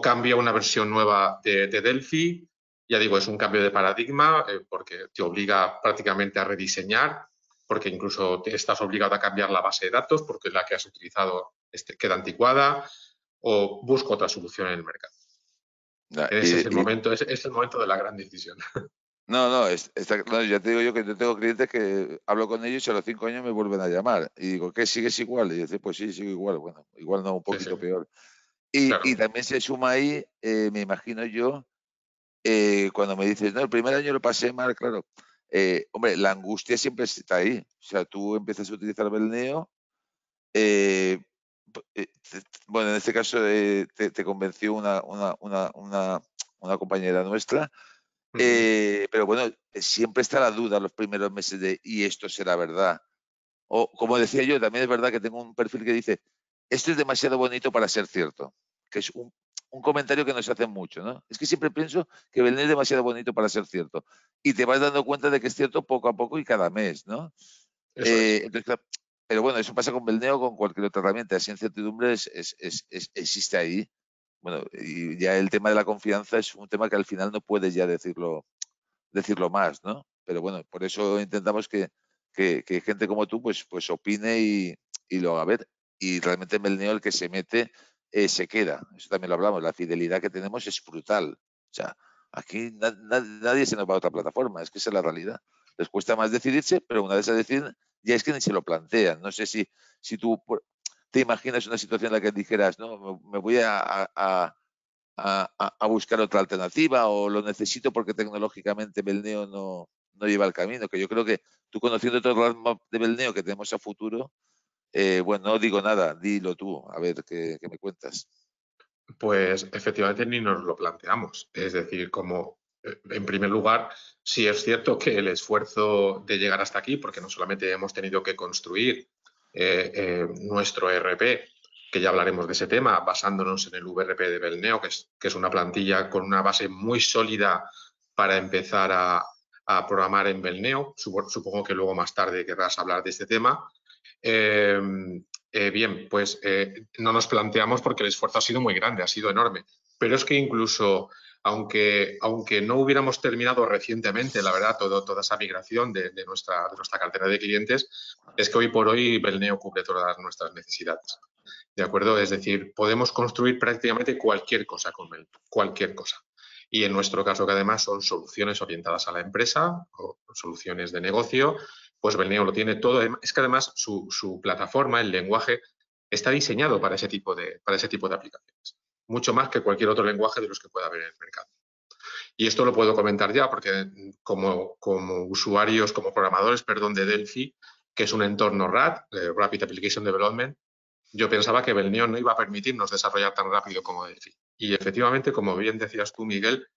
cambia una versión nueva de Delphi, ya digo, es un cambio de paradigma porque te obliga prácticamente a rediseñar, porque incluso estás obligado a cambiar la base de datos porque la que has utilizado queda anticuada, o busco otra solución en el mercado. Ese es el momento, es el momento de la gran decisión. No, ya te digo yo que yo tengo clientes que hablo con ellos y a los 5 años me vuelven a llamar. Y digo, ¿qué? ¿Sigues igual? Y dice, pues sí, sigo igual. Bueno, igual no, un poquito peor. Claro. Y también se suma ahí, me imagino yo, cuando me dices, no, el primer año lo pasé mal, claro. Hombre, la angustia siempre está ahí. O sea, tú empiezas a utilizar Belneo. Bueno, en este caso te convenció una compañera nuestra. Pero bueno, siempre está la duda los primeros meses de ¿y esto será verdad? O como decía yo, también es verdad que tengo un perfil que dice esto es demasiado bonito para ser cierto, que es un comentario que nos hacen mucho, ¿no? Es que siempre pienso que Belén es demasiado bonito para ser cierto y te vas dando cuenta de que es cierto poco a poco y cada mes, ¿no? Eso es. Entonces, claro, pero bueno, eso pasa con Belneo o con cualquier otra herramienta. Esa incertidumbre existe ahí. Bueno, y ya el tema de la confianza es un tema que al final no puedes ya decirlo más, ¿no? Pero bueno, por eso intentamos que gente como tú pues opine y lo haga ver. Y realmente en Belneo el que se mete se queda. Eso también lo hablamos. La fidelidad que tenemos es brutal. O sea, aquí nadie se nos va a otra plataforma. Es que esa es la realidad. Les cuesta más decidirse, pero una vez se deciden, ya es que ni se lo plantean. No sé si tú te imaginas una situación en la que dijeras, no, me voy a buscar otra alternativa o lo necesito porque tecnológicamente Belneo no lleva el camino, que yo creo que tú conociendo todo el roadmap de Belneo que tenemos a futuro, bueno, no digo nada, dilo tú, a ver qué me cuentas. Pues efectivamente ni nos lo planteamos. Es decir, como en primer lugar, sí es cierto que el esfuerzo de llegar hasta aquí, porque no solamente hemos tenido que construir nuestro ERP, que ya hablaremos de ese tema, basándonos en el VRP de Belneo, que es una plantilla con una base muy sólida para empezar a programar en Belneo. Supongo que luego más tarde querrás hablar de este tema. Bien, pues no nos planteamos porque el esfuerzo ha sido muy grande, ha sido enorme. Pero es que incluso, aunque no hubiéramos terminado recientemente, la verdad, toda esa migración de nuestra cartera de clientes, es que hoy por hoy Belneo cubre todas nuestras necesidades. ¿De acuerdo? Es decir, podemos construir prácticamente cualquier cosa con Belneo, cualquier cosa. Y en nuestro caso, que además son soluciones orientadas a la empresa o soluciones de negocio, pues Belneo lo tiene todo. Es que además su plataforma, el lenguaje, está diseñado para ese tipo de aplicaciones. Mucho más que cualquier otro lenguaje de los que pueda haber en el mercado. Y esto lo puedo comentar ya porque como usuarios, como programadores, de Delphi, que es un entorno RAD, Rapid Application Development, yo pensaba que Belneo no iba a permitirnos desarrollar tan rápido como Delphi. Y efectivamente, como bien decías tú, Miguel,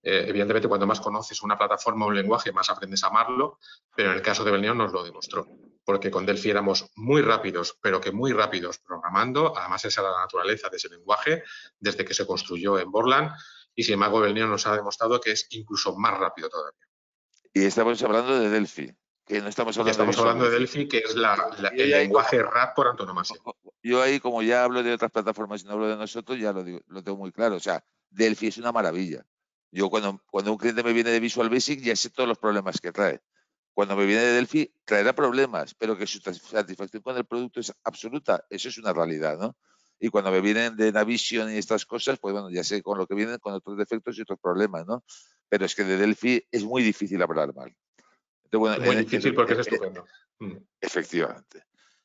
evidentemente cuando más conoces una plataforma o un lenguaje, más aprendes a amarlo, pero en el caso de Belneo nos lo demostró. Porque con Delphi éramos muy rápidos, pero que muy rápidos programando. Además, esa es la naturaleza de ese lenguaje desde que se construyó en Borland. Y sin embargo, Belneo nos ha demostrado que es incluso más rápido todavía. Y estamos hablando de Delphi, que no estamos hablando de Delphi, que es el lenguaje RAD por antonomasia. Yo ahí, como ya hablo de otras plataformas y no hablo de nosotros, ya lo tengo muy claro. O sea, Delphi es una maravilla. Yo cuando un cliente me viene de Visual Basic ya sé todos los problemas que trae. Cuando me viene de Delphi traerá problemas, pero que su satisfacción con el producto es absoluta. Eso es una realidad, ¿no? Y cuando me vienen de Navision y estas cosas, pues bueno, ya sé con lo que vienen, con otros defectos y otros problemas, ¿no? Pero es que de Delphi es muy difícil hablar mal. Entonces, bueno, es muy difícil porque es estupendo. Efectivamente.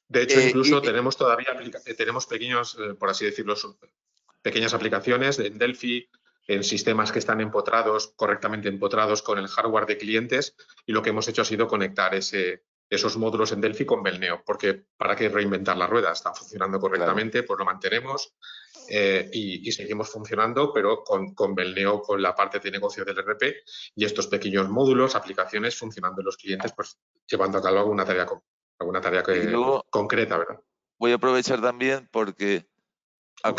De hecho, incluso tenemos pequeños, por así decirlo, pequeñas aplicaciones en Delphi, en sistemas que están correctamente empotrados con el hardware de clientes, y lo que hemos hecho ha sido conectar esos módulos en Delphi con Belneo, porque ¿para qué reinventar la rueda? Está funcionando correctamente, pues lo mantenemos y seguimos funcionando, pero con Belneo, con la parte de negocio del ERP y estos pequeños módulos, aplicaciones funcionando en los clientes, pues llevando a cabo alguna tarea concreta, ¿verdad? voy a aprovechar también porque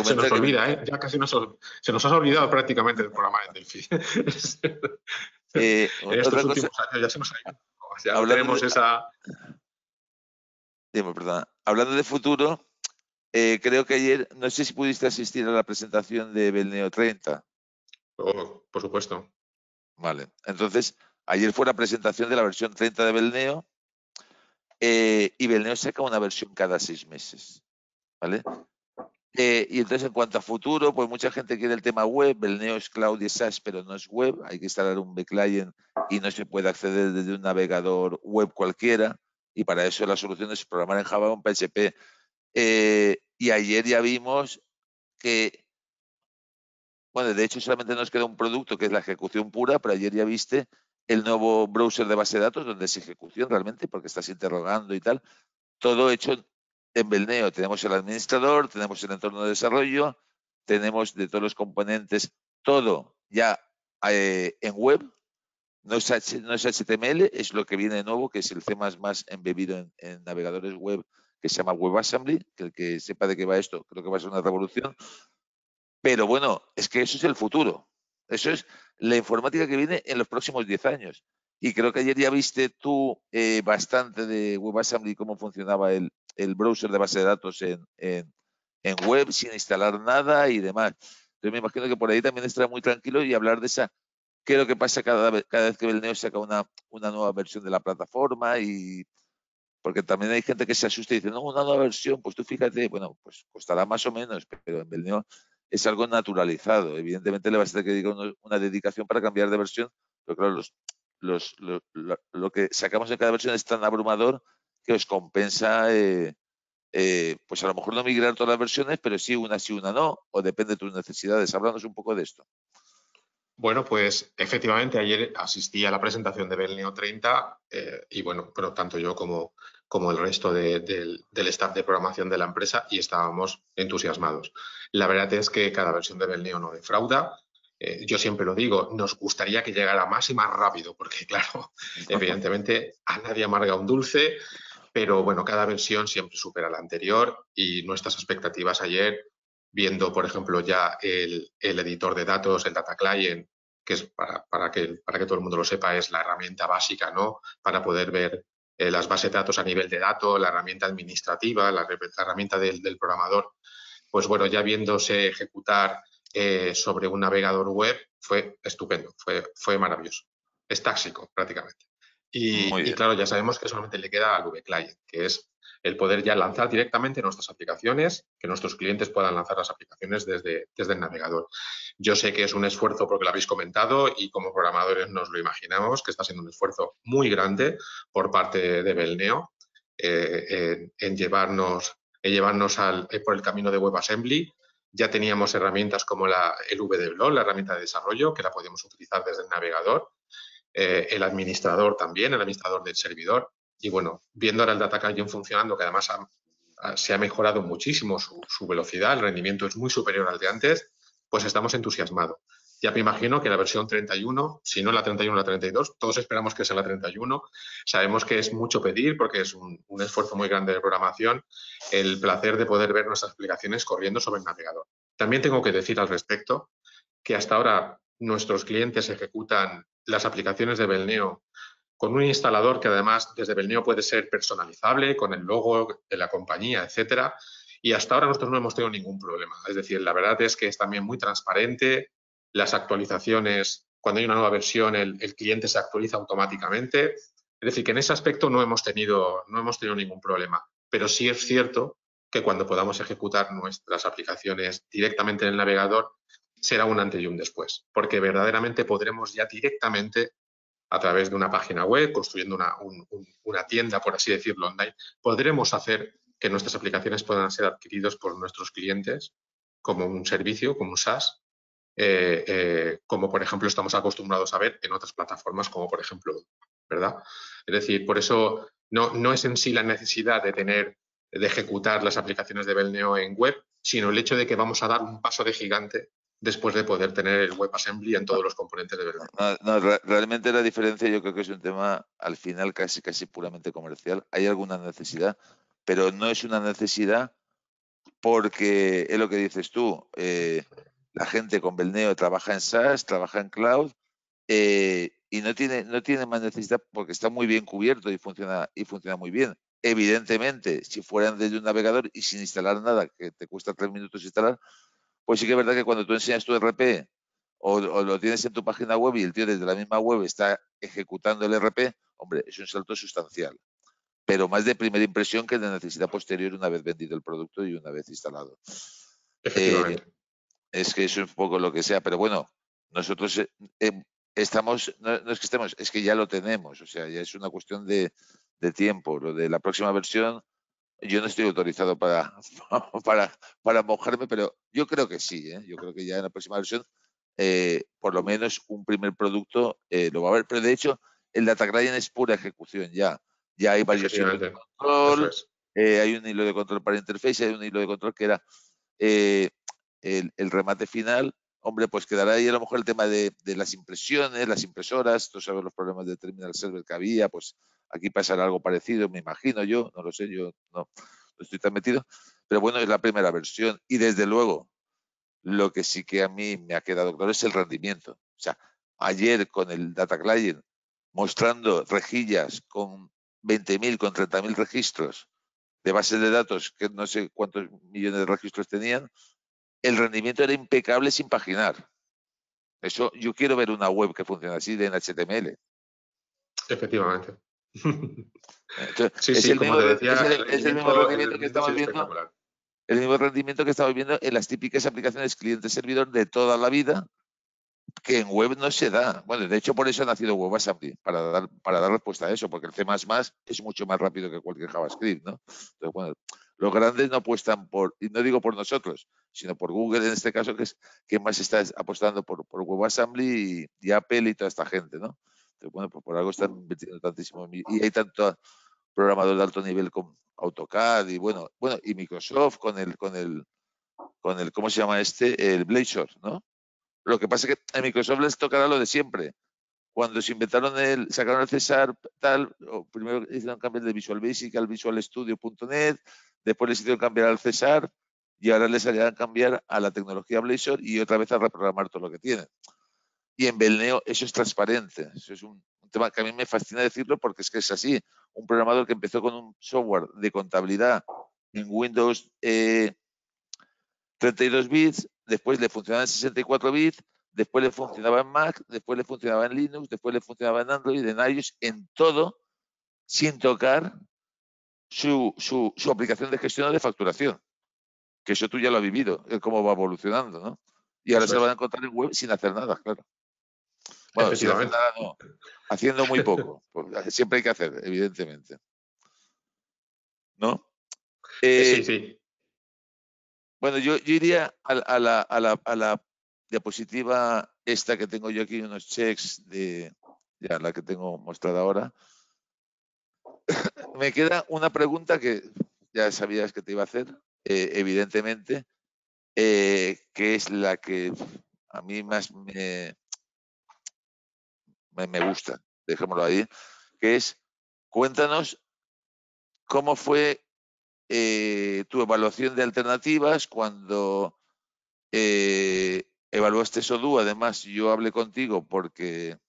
se nos olvida, ¿eh? Ya casi se nos ha olvidado prácticamente el programa en Delphi. En estos últimos años ya se nos ha ido. Ya no tenemos esa... Perdona. Hablando de futuro, creo que ayer, no sé si pudiste asistir a la presentación de Belneo 30. Oh, por supuesto. Vale. Entonces, ayer fue la presentación de la versión 30 de Belneo y Belneo saca una versión cada 6 meses. ¿Vale? Y entonces, en cuanto a futuro, pues mucha gente quiere el tema web. Belneo es cloud y SaaS, pero no es web. Hay que instalar un client y no se puede acceder desde un navegador web cualquiera. Y para eso la solución es programar en Java o en PHP. Y ayer ya vimos que, bueno, de hecho solamente nos queda un producto que es la ejecución pura, pero ayer ya viste el nuevo browser de base de datos donde es ejecución realmente, porque estás interrogando y tal. Todo hecho en Belneo. Tenemos el administrador, tenemos el entorno de desarrollo, tenemos de todos los componentes todo ya en web. No es HTML, es lo que viene de nuevo, que es el C++ embebido en navegadores web, que se llama WebAssembly, que el que sepa de qué va esto, creo que va a ser una revolución. Pero bueno, es que eso es el futuro. Eso es la informática que viene en los próximos 10 años. Y creo que ayer ya viste tú bastante de WebAssembly, cómo funcionaba el browser de base de datos en web, sin instalar nada y demás. Entonces me imagino que por ahí también estará muy tranquilo y hablar de esa, qué es lo que pasa cada vez que Belneo saca una nueva versión de la plataforma, y porque también hay gente que se asusta y dice, no, una nueva versión, pues tú fíjate, bueno, pues costará más o menos, pero en Belneo es algo naturalizado. Evidentemente le va a tener que dedicar una dedicación para cambiar de versión, pero claro, lo que sacamos en cada versión es tan abrumador que os compensa, pues a lo mejor no migrar todas las versiones, pero sí una no, o depende de tus necesidades. Háblanos un poco de esto. Bueno, pues efectivamente ayer asistí a la presentación de Belneo 30 y bueno, pero tanto yo como el resto del staff de programación de la empresa, y estábamos entusiasmados. La verdad es que cada versión de Belneo no defrauda. Yo siempre lo digo, nos gustaría que llegara más y más rápido, porque claro, evidentemente a nadie amarga un dulce, pero bueno, cada versión siempre supera la anterior y nuestras expectativas ayer, viendo, por ejemplo, ya el editor de datos, el Data Client, que es para que todo el mundo lo sepa, es la herramienta básica, ¿no? Para poder ver las bases de datos a nivel de datos, la herramienta administrativa, la herramienta del programador. Pues bueno, ya viéndose ejecutar sobre un navegador web, fue estupendo, fue maravilloso. Es táxico, prácticamente. Y claro, ya sabemos que solamente le queda al VClient, que es el poder ya lanzar directamente nuestras aplicaciones, que nuestros clientes puedan lanzar las aplicaciones desde el navegador. Yo sé que es un esfuerzo porque lo habéis comentado y como programadores nos lo imaginamos, que está siendo un esfuerzo muy grande por parte de Belneo en llevarnos por el camino de WebAssembly. Ya teníamos herramientas como el VDevelop, la herramienta de desarrollo, que la podíamos utilizar desde el navegador. El administrador también, el administrador del servidor. Y bueno, viendo ahora el Data Client funcionando, que además se ha mejorado muchísimo su velocidad, el rendimiento es muy superior al de antes, pues estamos entusiasmados. Ya me imagino que la versión 31, si no la 31, la 32, todos esperamos que sea la 31. Sabemos que es mucho pedir porque es un esfuerzo muy grande de programación, el placer de poder ver nuestras aplicaciones corriendo sobre el navegador. También tengo que decir al respecto que hasta ahora nuestros clientes ejecutan las aplicaciones de Belneo con un instalador que además desde Belneo puede ser personalizable, con el logo de la compañía, etcétera. Y hasta ahora nosotros no hemos tenido ningún problema. Es decir, la verdad es que es también muy transparente. Las actualizaciones, cuando hay una nueva versión, el cliente se actualiza automáticamente. Es decir, que en ese aspecto no hemos tenido ningún problema. Pero sí es cierto que cuando podamos ejecutar nuestras aplicaciones directamente en el navegador, será un antes y un después, porque verdaderamente podremos ya directamente, a través de una página web, construyendo una tienda, por así decirlo, online, podremos hacer que nuestras aplicaciones puedan ser adquiridas por nuestros clientes como un servicio, como un SaaS, como por ejemplo estamos acostumbrados a ver en otras plataformas, como por ejemplo, ¿verdad? Es decir, por eso no es en sí la necesidad de ejecutar las aplicaciones de Belneo en web, sino el hecho de que vamos a dar un paso de gigante después de poder tener el WebAssembly en todos los componentes de Belneo. Realmente la diferencia yo creo que es un tema al final casi puramente comercial. Hay alguna necesidad, pero no es una necesidad porque es lo que dices tú. La gente con Belneo trabaja en SaaS, trabaja en cloud y no tiene más necesidad porque está muy bien cubierto y funciona muy bien. Evidentemente, si fueran desde un navegador y sin instalar nada, que te cuesta 3 minutos instalar, pues sí que es verdad que cuando tú enseñas tu RP o lo tienes en tu página web y el tío desde la misma web está ejecutando el RP, hombre, es un salto sustancial. Pero más de primera impresión que de necesidad posterior una vez vendido el producto y una vez instalado. Efectivamente. Es que eso es un poco lo que sea, pero bueno, nosotros estamos, no es que estemos, es que ya lo tenemos, o sea, ya es una cuestión de tiempo. Lo de la próxima versión, yo no estoy autorizado para mojarme, pero yo creo que sí, yo creo que ya en la próxima versión, por lo menos un primer producto lo va a haber, pero de hecho el Data Client es pura ejecución ya. Ya hay varios hilos de control, hay un hilo de control para interface, hay un hilo de control que era el remate final. Hombre, pues quedará ahí a lo mejor el tema de las impresiones, las impresoras, tú sabes los problemas de terminal server que había, pues aquí pasará algo parecido, me imagino yo, no lo sé, yo no estoy tan metido, pero bueno, es la primera versión y desde luego lo que sí que a mí me ha quedado claro es el rendimiento. O sea, ayer con el Data Client mostrando rejillas con 20.000, con 30.000 registros de bases de datos, que no sé cuántos millones de registros tenían, el rendimiento era impecable sin paginar. Eso, yo quiero ver una web que funcione así en HTML. Efectivamente. Entonces, sí, sí, como te decía, es el mismo rendimiento que estamos es viendo. espectacular. El mismo rendimiento que estamos viendo en las típicas aplicaciones cliente-servidor de toda la vida, que en web no se da. Bueno, de hecho, por eso ha nacido WebAssembly, para dar respuesta a eso, porque el C++ es mucho más rápido que cualquier JavaScript, ¿no? Entonces, bueno, los grandes no apuestan por, y no digo por nosotros, sino por Google en este caso, que es quien más está apostando por WebAssembly y Apple y toda esta gente, ¿no? Entonces, bueno, pues por algo están invirtiendo tantísimo. Y hay tanto programador de alto nivel con AutoCAD y bueno, y Microsoft con el, ¿cómo se llama este? El Blazor, ¿no? Lo que pasa es que a Microsoft les tocará lo de siempre. Cuando se inventaron sacaron el César, tal, primero hicieron cambiar de Visual Basic al Visual Studio.net, después les hicieron cambiar al César y ahora les harían cambiar a la tecnología Blazor y otra vez a reprogramar todo lo que tienen. Y en Belneo eso es transparente. Eso es un tema que a mí me fascina decirlo porque es que es así. Un programador que empezó con un software de contabilidad en Windows 32 bits, después le funcionaba en 64 bits, después le funcionaba en Mac, después le funcionaba en Linux, después le funcionaba en Android, en iOS, en todo, sin tocar su aplicación de gestión de facturación. Que eso tú ya lo has vivido, cómo va evolucionando, ¿no? Y ahora se lo van a encontrar en web sin hacer nada, claro. Bueno, sin hacer nada no, haciendo muy poco. Pues siempre hay que hacer, evidentemente. ¿No? Sí, sí. Bueno, yo iría a la diapositiva esta que tengo yo aquí, unos checks de ya la que tengo mostrada ahora. Me queda una pregunta que ya sabías que te iba a hacer, evidentemente, que es la que a mí más me gusta, dejémoslo ahí, que es, cuéntanos cómo fue tu evaluación de alternativas cuando evaluaste Odoo. Además, yo hablé contigo porque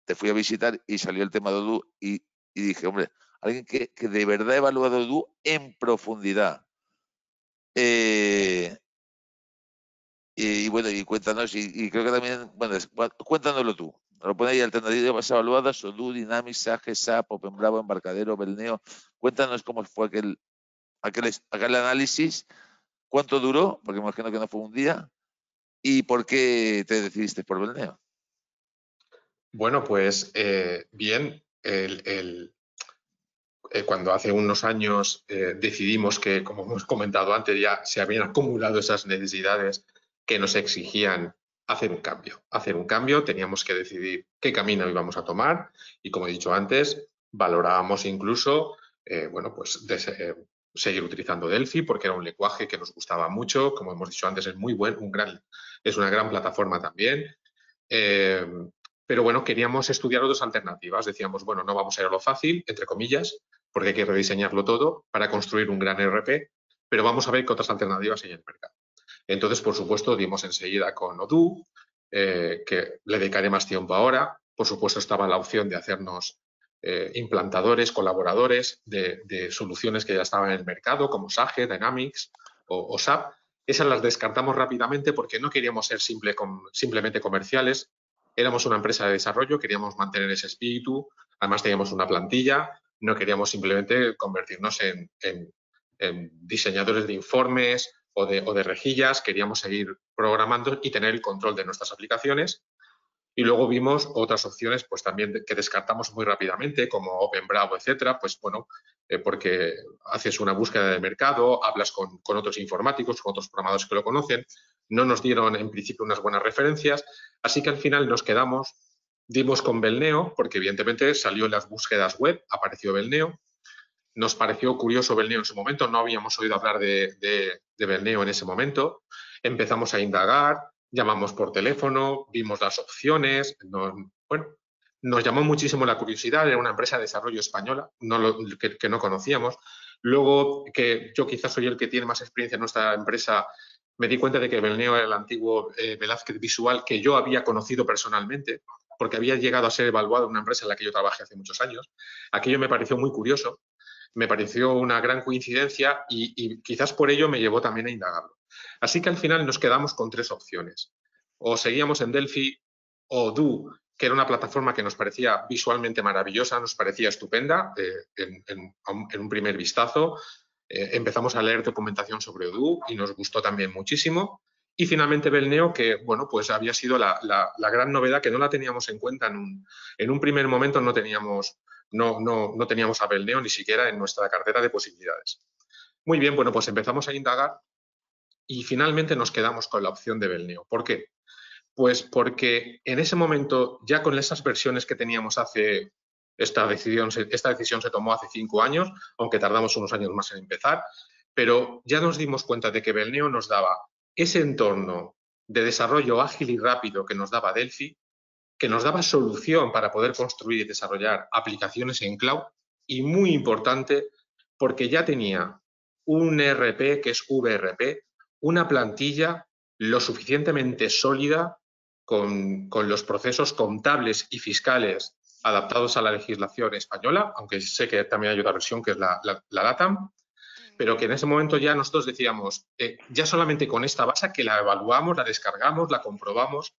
te fui a visitar y salió el tema de Odoo y dije, hombre, alguien que de verdad ha evaluado Odoo en profundidad. Y bueno, y cuéntanos, y creo que también, bueno, cuéntanoslo tú. Lo pone ahí, alternativas evaluadas, Odoo, Dynamics, Sage, SAP, OpenBravo, Embarcadero, Belneo. Cuéntanos cómo fue aquel análisis, cuánto duró, porque me imagino que no fue un día, y por qué te decidiste por Belneo. Bueno, pues bien, cuando hace unos años decidimos que, como hemos comentado antes, ya se habían acumulado esas necesidades que nos exigían hacer un cambio. Hacer un cambio, teníamos que decidir qué camino íbamos a tomar y, como he dicho antes, valorábamos incluso, bueno, pues seguir utilizando Delphi porque era un lenguaje que nos gustaba mucho. Como hemos dicho antes, es muy bueno, es una gran plataforma también. Pero bueno, queríamos estudiar otras alternativas. Decíamos, bueno, no vamos a ir a lo fácil, entre comillas, porque hay que rediseñarlo todo para construir un gran ERP, pero vamos a ver qué otras alternativas hay en el mercado. Entonces, por supuesto, dimos enseguida con Odoo, que le dedicaré más tiempo ahora. Por supuesto, estaba la opción de hacernos implantadores, colaboradores de soluciones que ya estaban en el mercado, como Sage, Dynamics o SAP. Esas las descartamos rápidamente porque no queríamos ser simplemente comerciales. Éramos una empresa de desarrollo, queríamos mantener ese espíritu. Además, teníamos una plantilla. No queríamos simplemente convertirnos en diseñadores de informes o de rejillas. Queríamos seguir programando y tener el control de nuestras aplicaciones. Y luego vimos otras opciones, pues también que descartamos muy rápidamente, como OpenBravo, etcétera, pues bueno, porque haces una búsqueda de mercado, hablas con otros informáticos, con otros programadores que lo conocen, no nos dieron en principio unas buenas referencias, así que al final nos quedamos, dimos con Belneo, porque evidentemente salió en las búsquedas web, apareció Belneo, nos pareció curioso Belneo en su momento, no habíamos oído hablar de Belneo en ese momento, empezamos a indagar, llamamos por teléfono, vimos las opciones, nos llamó muchísimo la curiosidad, era una empresa de desarrollo española que no conocíamos. Luego, que yo quizás soy el que tiene más experiencia en nuestra empresa, me di cuenta de que Belneo era el antiguo Velázquez Visual que yo había conocido personalmente, porque había llegado a ser evaluado en una empresa en la que yo trabajé hace muchos años. Aquello me pareció muy curioso, me pareció una gran coincidencia y quizás por ello me llevó también a indagarlo. Así que al final nos quedamos con tres opciones. O seguíamos en Delphi o Odoo, que era una plataforma que nos parecía visualmente maravillosa, nos parecía estupenda en un primer vistazo. Empezamos a leer documentación sobre Odoo y nos gustó también muchísimo. Y finalmente Belneo, que bueno, pues había sido la gran novedad, que no la teníamos en cuenta en un primer momento, no teníamos a Belneo ni siquiera en nuestra cartera de posibilidades. Muy bien, bueno, pues empezamos a indagar y finalmente nos quedamos con la opción de Belneo. ¿Por qué? Pues porque en ese momento, ya con esas versiones que teníamos esta decisión se tomó hace 5 años, aunque tardamos unos años más en empezar, pero ya nos dimos cuenta de que Belneo nos daba ese entorno de desarrollo ágil y rápido que nos daba Delphi, que nos daba solución para poder construir y desarrollar aplicaciones en cloud y, muy importante, porque ya tenía un ERP que es VRP, una plantilla lo suficientemente sólida con los procesos contables y fiscales adaptados a la legislación española, aunque sé que también hay otra versión que es la LATAM, pero que en ese momento ya nosotros decíamos, ya solamente con esta base que la evaluamos, la descargamos, la comprobamos,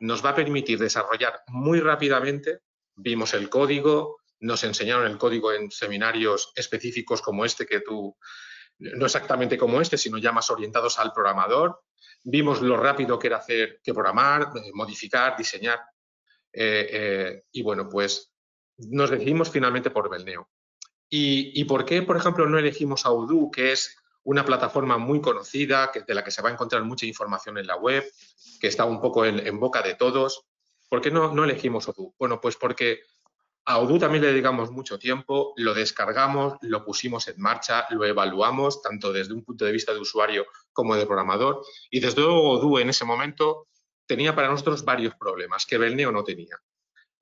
nos va a permitir desarrollar muy rápidamente. Vimos el código, nos enseñaron el código en seminarios específicos como este, que tú, no exactamente como este, sino ya más orientados al programador. Vimos lo rápido que era que programar, modificar, diseñar. Y bueno, pues nos decidimos finalmente por Belneo. ¿Y por qué, por ejemplo, no elegimos a Odoo, que es una plataforma muy conocida, de la que se va a encontrar mucha información en la web, que está un poco en boca de todos? ¿Por qué no elegimos Odoo? Bueno, pues porque a Odoo también le dedicamos mucho tiempo, lo descargamos, lo pusimos en marcha, lo evaluamos, tanto desde un punto de vista de usuario como de programador, y desde luego Odoo en ese momento tenía para nosotros varios problemas que Belneo no tenía.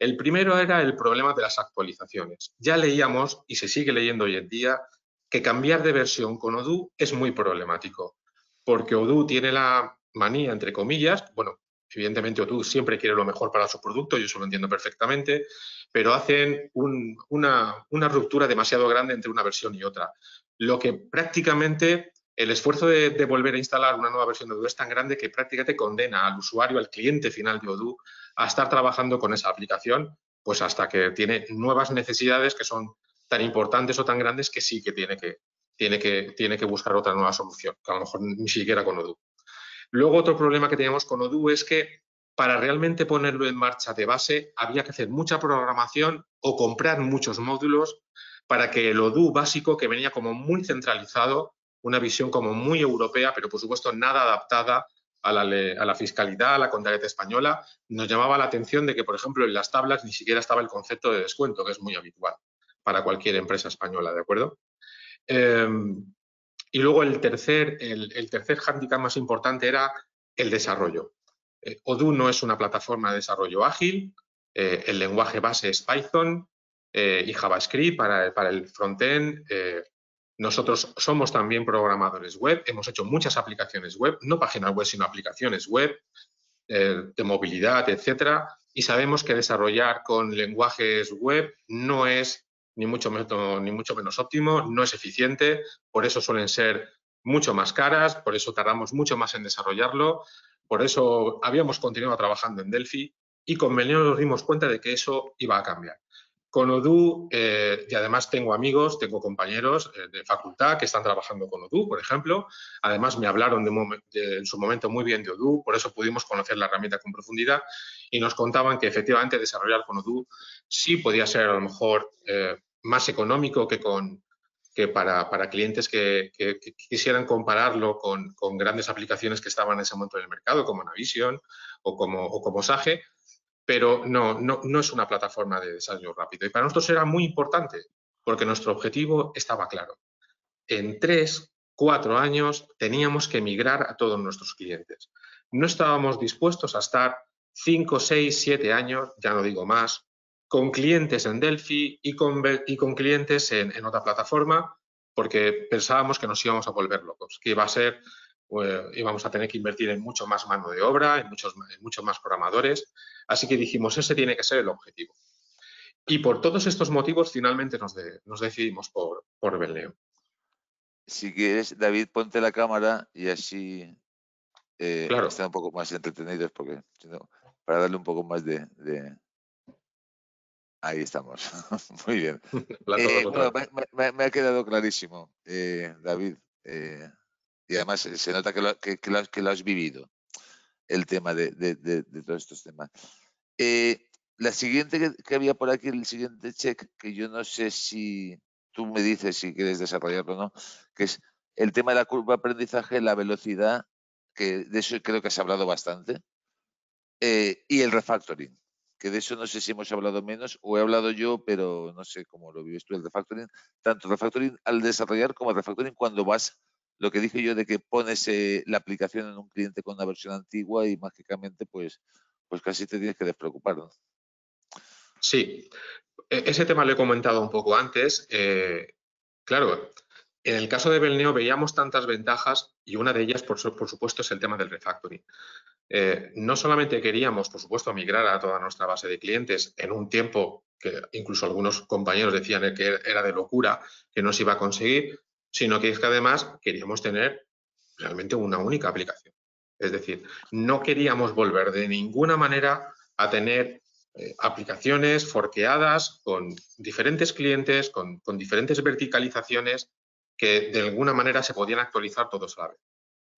El primero era el problema de las actualizaciones. Ya leíamos, y se sigue leyendo hoy en día, que cambiar de versión con Odoo es muy problemático, porque Odoo tiene la manía, entre comillas, bueno, evidentemente Odoo siempre quiere lo mejor para su producto, yo eso lo entiendo perfectamente, pero hacen una ruptura demasiado grande entre una versión y otra, lo que prácticamente el esfuerzo de volver a instalar una nueva versión de Odoo es tan grande que prácticamente condena al usuario, al cliente final de Odoo, a estar trabajando con esa aplicación, pues hasta que tiene nuevas necesidades que son tan importantes o tan grandes que sí que tiene que buscar otra nueva solución, que a lo mejor ni siquiera con Odoo. Luego, otro problema que teníamos con Odoo es que para realmente ponerlo en marcha de base había que hacer mucha programación o comprar muchos módulos para que el Odoo básico, que venía como muy centralizado, una visión como muy europea, pero por supuesto nada adaptada a la fiscalidad, a la contabilidad española, nos llamaba la atención de que, por ejemplo, en las tablas ni siquiera estaba el concepto de descuento, que es muy habitual para cualquier empresa española, ¿de acuerdo? Y luego el tercer hándicap más importante era el desarrollo. Odoo no es una plataforma de desarrollo ágil, el lenguaje base es Python, y JavaScript para el frontend. Nosotros somos también programadores web, hemos hecho muchas aplicaciones web, no páginas web, sino aplicaciones web de movilidad, etcétera, y sabemos que desarrollar con lenguajes web no es ni mucho menos óptimo, no es eficiente, por eso suelen ser mucho más caras, por eso tardamos mucho más en desarrollarlo, por eso habíamos continuado trabajando en Delphi y con Belneo nos dimos cuenta de que eso iba a cambiar. Con Odoo, y además tengo amigos, tengo compañeros de facultad que están trabajando con Odoo, por ejemplo. Además, me hablaron en su momento muy bien de Odoo, por eso pudimos conocer la herramienta con profundidad y nos contaban que efectivamente desarrollar con Odoo sí podía ser a lo mejor más económico que para clientes que quisieran compararlo con grandes aplicaciones que estaban en ese momento en el mercado, como Navision o como Sage. Pero no es una plataforma de desarrollo rápido. Y para nosotros era muy importante, porque nuestro objetivo estaba claro. En 3, 4 años teníamos que migrar a todos nuestros clientes. No estábamos dispuestos a estar 5, 6, 7 años, ya no digo más, con clientes en Delphi y con clientes en otra plataforma, porque pensábamos que nos íbamos a volver locos, que íbamos a tener que invertir en mucho más mano de obra, en muchos más programadores. Así que dijimos, ese tiene que ser el objetivo. Y por todos estos motivos, finalmente nos decidimos por Belneo. Si quieres, David, ponte la cámara y así claro. están un poco más entretenidos, porque para darle un poco más de... Ahí estamos. Muy bien. Bueno, me ha quedado clarísimo, David. Y además se nota que lo has vivido, el tema de todos estos temas. La siguiente que había por aquí, el siguiente check, que yo no sé si tú me dices si quieres desarrollarlo o no, que es el tema de la curva de aprendizaje, la velocidad, que de eso creo que has hablado bastante, y el refactoring, que de eso no sé si hemos hablado menos o he hablado yo, pero no sé cómo lo vives tú, el refactoring, tanto el refactoring al desarrollar como el refactoring cuando vas, lo que dije yo de que pones la aplicación en un cliente con una versión antigua y mágicamente pues casi te tienes que despreocupar, ¿no? Sí, ese tema lo he comentado un poco antes. Claro, en el caso de Belneo veíamos tantas ventajas y una de ellas, por supuesto, es el tema del refactoring. No solamente queríamos, por supuesto, migrar a toda nuestra base de clientes en un tiempo que incluso algunos compañeros decían que era de locura, que no se iba a conseguir, sino que es que además queríamos tener realmente una única aplicación. Es decir, no queríamos volver de ninguna manera a tener aplicaciones forqueadas con diferentes clientes, con diferentes verticalizaciones que de alguna manera se podían actualizar todos a la vez.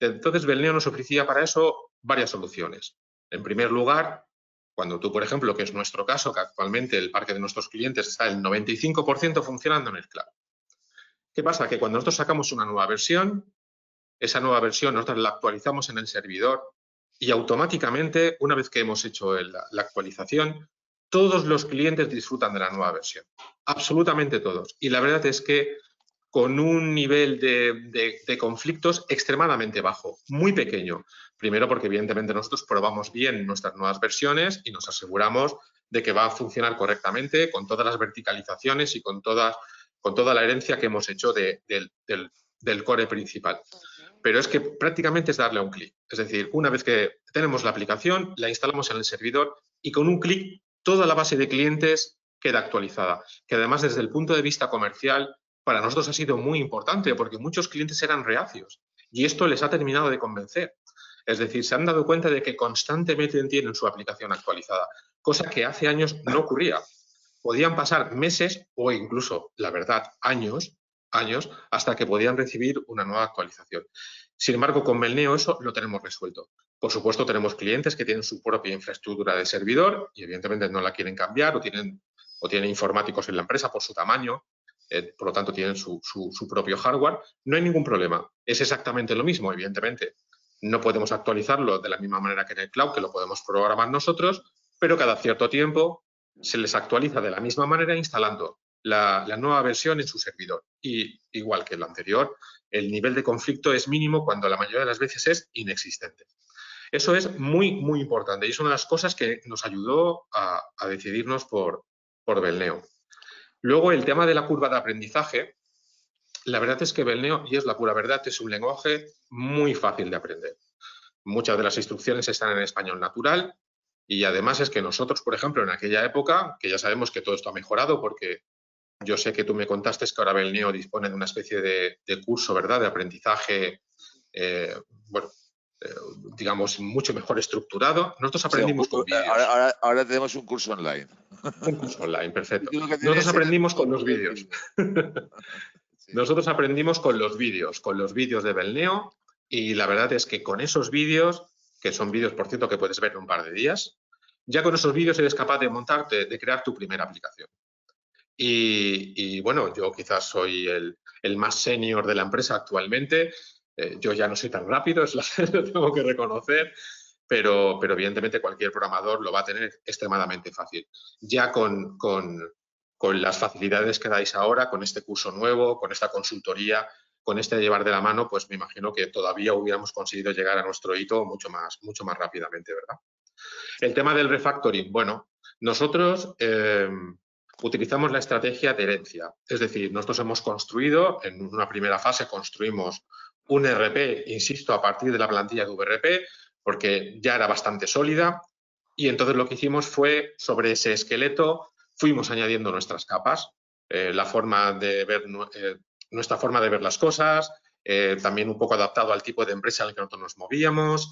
Entonces, Belneo nos ofrecía para eso varias soluciones. En primer lugar, cuando tú, por ejemplo, que es nuestro caso, que actualmente el parque de nuestros clientes está el 95% funcionando en el cloud. ¿Qué pasa? Que cuando nosotros sacamos una nueva versión, esa nueva versión nosotros la actualizamos en el servidor y automáticamente, una vez que hemos hecho la actualización, todos los clientes disfrutan de la nueva versión. Absolutamente todos. Y la verdad es que con un nivel de conflictos extremadamente bajo, muy pequeño. Primero porque evidentemente nosotros probamos bien nuestras nuevas versiones y nos aseguramos de que va a funcionar correctamente con todas las verticalizaciones y con toda la herencia que hemos hecho del core principal. Pero es que prácticamente es darle a un clic. Es decir, una vez que tenemos la aplicación, la instalamos en el servidor y con un clic toda la base de clientes queda actualizada. Que además desde el punto de vista comercial para nosotros ha sido muy importante porque muchos clientes eran reacios y esto les ha terminado de convencer. Es decir, se han dado cuenta de que constantemente tienen su aplicación actualizada, cosa que hace años no ocurría. Podían pasar meses o incluso, la verdad, años hasta que podían recibir una nueva actualización. Sin embargo, con Belneo eso lo tenemos resuelto. Por supuesto, tenemos clientes que tienen su propia infraestructura de servidor y evidentemente no la quieren cambiar o tienen informáticos en la empresa por su tamaño. Por lo tanto, tienen su propio hardware. No hay ningún problema. Es exactamente lo mismo, evidentemente. No podemos actualizarlo de la misma manera que en el cloud, que lo podemos programar nosotros, pero cada cierto tiempo se les actualiza de la misma manera instalando la nueva versión en su servidor. Y igual que el anterior, el nivel de conflicto es mínimo cuando la mayoría de las veces es inexistente. Eso es muy, muy importante y es una de las cosas que nos ayudó a decidirnos por Belneo. Luego, el tema de la curva de aprendizaje, la verdad es que Belneo, y es la pura verdad, es un lenguaje muy fácil de aprender. Muchas de las instrucciones están en español natural y además es que nosotros, por ejemplo, en aquella época, que ya sabemos que todo esto ha mejorado porque yo sé que tú me contaste que ahora Belneo dispone de una especie de curso, ¿verdad?, de aprendizaje, digamos, mucho mejor estructurado. Nosotros aprendimos con vídeos. Ahora tenemos un curso online. Un curso online, perfecto. Nosotros aprendimos con los vídeos. Sí. Nosotros aprendimos con los vídeos de Belneo, y la verdad es que con esos vídeos, que son vídeos, por cierto, que puedes ver en un par de días, ya con esos vídeos eres capaz de montarte, de crear tu primera aplicación. Y bueno, yo quizás soy el más senior de la empresa actualmente. Yo ya no soy tan rápido, lo tengo que reconocer, pero evidentemente cualquier programador lo va a tener extremadamente fácil. Ya con las facilidades que dais ahora, con este curso nuevo, con esta consultoría, con este llevar de la mano, pues me imagino que todavía hubiéramos conseguido llegar a nuestro hito mucho más rápidamente, ¿verdad? El tema del refactoring, bueno, nosotros utilizamos la estrategia de herencia. Es decir, nosotros hemos construido, en una primera fase construimos un ERP, insisto, a partir de la plantilla de VRP, porque ya era bastante sólida, y entonces lo que hicimos fue, sobre ese esqueleto, fuimos añadiendo nuestras capas, la forma de ver, nuestra forma de ver las cosas, también un poco adaptado al tipo de empresa en el que nosotros nos movíamos,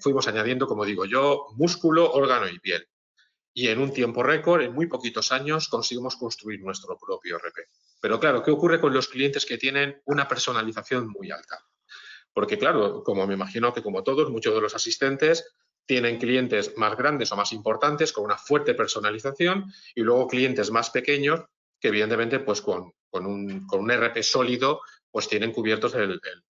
fuimos añadiendo, como digo yo, músculo, órgano y piel. Y en un tiempo récord, en muy poquitos años, conseguimos construir nuestro propio ERP. Pero claro, ¿qué ocurre con los clientes que tienen una personalización muy alta? Porque claro, como me imagino que como todos, muchos de los asistentes tienen clientes más grandes o más importantes con una fuerte personalización y luego clientes más pequeños que evidentemente pues con un ERP sólido pues tienen cubiertos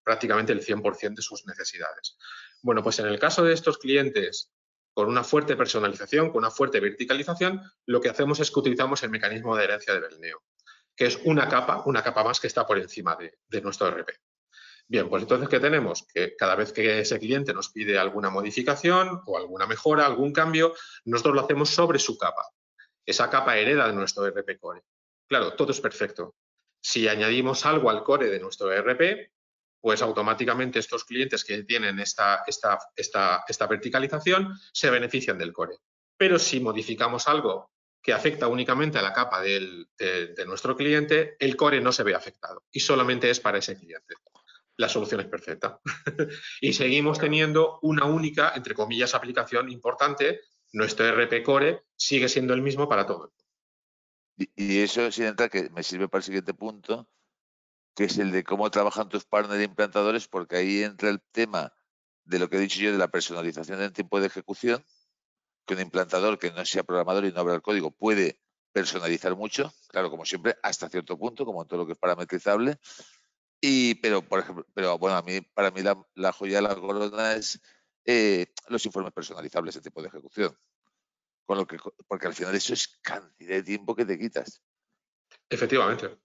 prácticamente el 100% de sus necesidades. Bueno, pues en el caso de estos clientes con una fuerte personalización, con una fuerte verticalización, lo que hacemos es que utilizamos el mecanismo de herencia de Belneo, que es una capa más que está por encima de nuestro ERP. Bien, pues entonces, ¿qué tenemos? Que cada vez que ese cliente nos pide alguna modificación o alguna mejora, algún cambio, nosotros lo hacemos sobre su capa. Esa capa hereda de nuestro ERP Core. Claro, todo es perfecto. Si añadimos algo al core de nuestro ERP, pues automáticamente estos clientes que tienen esta verticalización se benefician del core. Pero si modificamos algo que afecta únicamente a la capa de nuestro cliente, el core no se ve afectado y solamente es para ese cliente. La solución es perfecta. Y seguimos teniendo una única, entre comillas, aplicación importante. Nuestro ERP Core sigue siendo el mismo para todo. Y eso, sin entrar, que me sirve para el siguiente punto, que es el de cómo trabajan tus partners e implantadores, porque ahí entra el tema de lo que he dicho yo de la personalización en tiempo de ejecución, que un implantador que no sea programador y no abra el código puede personalizar mucho, claro, como siempre, hasta cierto punto, como todo lo que es parametrizable. Pero, por ejemplo, bueno, para mí la joya de la corona es los informes personalizables en tiempo de ejecución. Porque al final eso es cantidad de tiempo que te quitas. Efectivamente.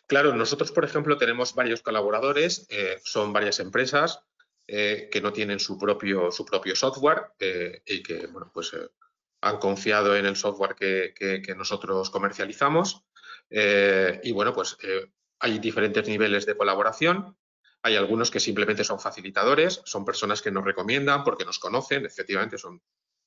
Claro, nosotros, por ejemplo, tenemos varios colaboradores, son varias empresas que no tienen su propio software y que, bueno, pues han confiado en el software que nosotros comercializamos. Y, bueno, pues hay diferentes niveles de colaboración. Hay algunos que simplemente son facilitadores, son personas que nos recomiendan porque nos conocen, efectivamente son,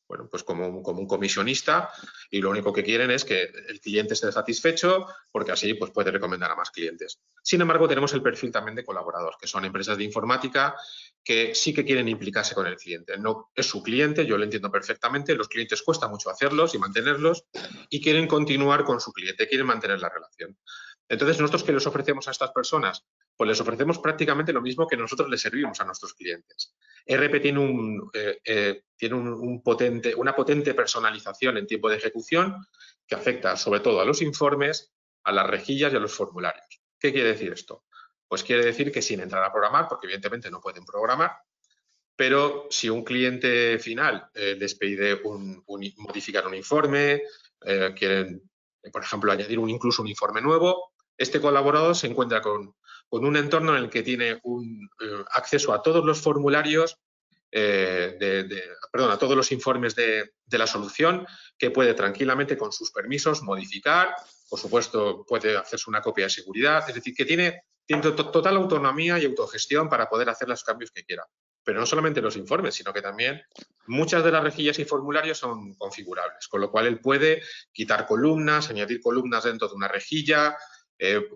bueno, pues como un comisionista, y lo único que quieren es que el cliente esté satisfecho porque así pues puede recomendar a más clientes. Sin embargo, tenemos el perfil también de colaborador, que son empresas de informática que sí que quieren implicarse con el cliente. No es su cliente, yo lo entiendo perfectamente, los clientes cuesta mucho hacerlos y mantenerlos y quieren continuar con su cliente, quieren mantener la relación. Entonces, ¿nosotros qué les ofrecemos a estas personas? Pues les ofrecemos prácticamente lo mismo que nosotros les servimos a nuestros clientes. ERP tiene una potente personalización en tiempo de ejecución que afecta sobre todo a los informes, a las rejillas y a los formularios. ¿Qué quiere decir esto? Pues quiere decir que sin entrar a programar, porque evidentemente no pueden programar, pero si un cliente final les pide modificar un informe, quieren, por ejemplo, añadir incluso un informe nuevo, este colaborador se encuentra con un entorno en el que tiene acceso a todos los formularios, a todos los informes de la solución, que puede tranquilamente con sus permisos modificar por supuesto puede hacerse una copia de seguridad, es decir, que tiene total autonomía y autogestión para poder hacer los cambios que quiera. Pero no solamente los informes, sino que también muchas de las rejillas y formularios son configurables, con lo cual él puede quitar columnas, añadir columnas dentro de una rejilla,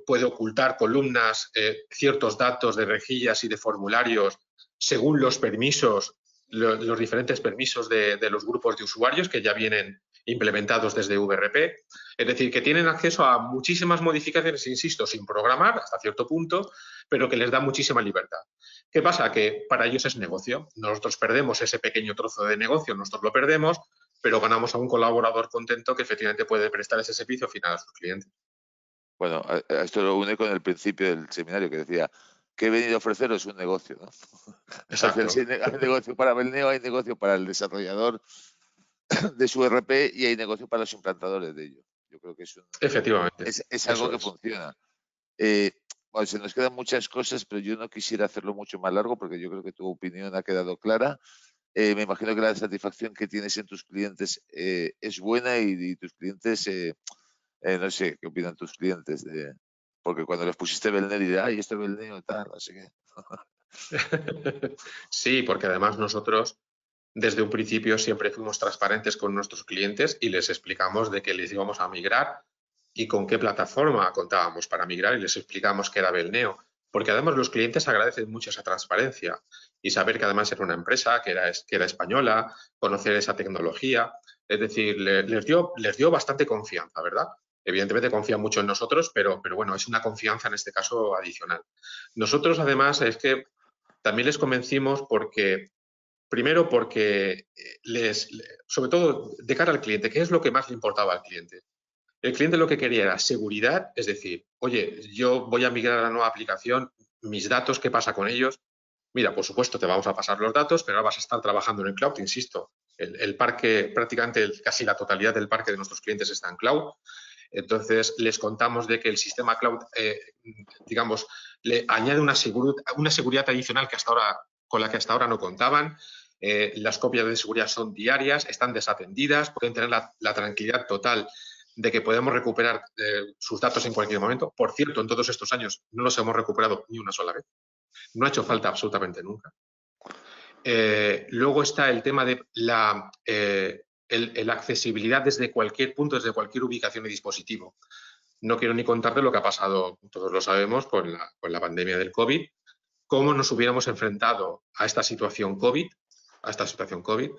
puede ocultar columnas, ciertos datos de rejillas y de formularios según los permisos, los diferentes permisos de los grupos de usuarios que ya vienen implementados desde VRP. Es decir, que tienen acceso a muchísimas modificaciones, insisto, sin programar hasta cierto punto, pero que les da muchísima libertad. ¿Qué pasa? Que para ellos es negocio. Nosotros perdemos ese pequeño trozo de negocio, nosotros lo perdemos, pero ganamos a un colaborador contento que efectivamente puede prestar ese servicio final a sus clientes. Bueno, esto lo une con el principio del seminario que decía que he venido a ofreceros un negocio, ¿no? Exacto. Hay negocio para Belneo, hay negocio para el desarrollador de su ERP y hay negocio para los implantadores de ello. Yo creo que efectivamente, es algo que funciona. Bueno, se nos quedan muchas cosas, pero yo no quisiera hacerlo mucho más largo porque yo creo que tu opinión ha quedado clara. Me imagino que la satisfacción que tienes en tus clientes es buena y tus clientes, no sé, ¿qué opinan tus clientes? Porque cuando les pusiste Belneo dirán, ay, esto es Belneo, tal, así que... Sí, porque además nosotros desde un principio siempre fuimos transparentes con nuestros clientes y les explicamos de que les íbamos a migrar y con qué plataforma contábamos para migrar y les explicamos que era Belneo. Porque además los clientes agradecen mucho esa transparencia y saber que además era una empresa que era española, conocer esa tecnología. Es decir, les dio bastante confianza, ¿verdad? Evidentemente confían mucho en nosotros, pero bueno, es una confianza en este caso adicional. Nosotros además es que también les convencimos porque primero porque sobre todo de cara al cliente, ¿qué es lo que más le importaba al cliente? El cliente lo que quería era seguridad, es decir, oye, yo voy a migrar a la nueva aplicación, mis datos, ¿qué pasa con ellos? Mira, por supuesto, te vamos a pasar los datos, pero ahora vas a estar trabajando en el cloud, insisto. El parque, prácticamente casi la totalidad del parque de nuestros clientes está en cloud. Entonces, les contamos de que el sistema cloud, digamos, le añade una seguridad adicional con la que hasta ahora no contaban. Las copias de seguridad son diarias, están desatendidas, pueden tener la tranquilidad total de que podemos recuperar sus datos en cualquier momento. Por cierto, en todos estos años no los hemos recuperado ni una sola vez. No ha hecho falta absolutamente nunca. Luego está el tema de la accesibilidad desde cualquier punto, desde cualquier ubicación y dispositivo. No quiero ni contarte lo que ha pasado, todos lo sabemos, con la pandemia del COVID, cómo nos hubiéramos enfrentado a esta situación COVID,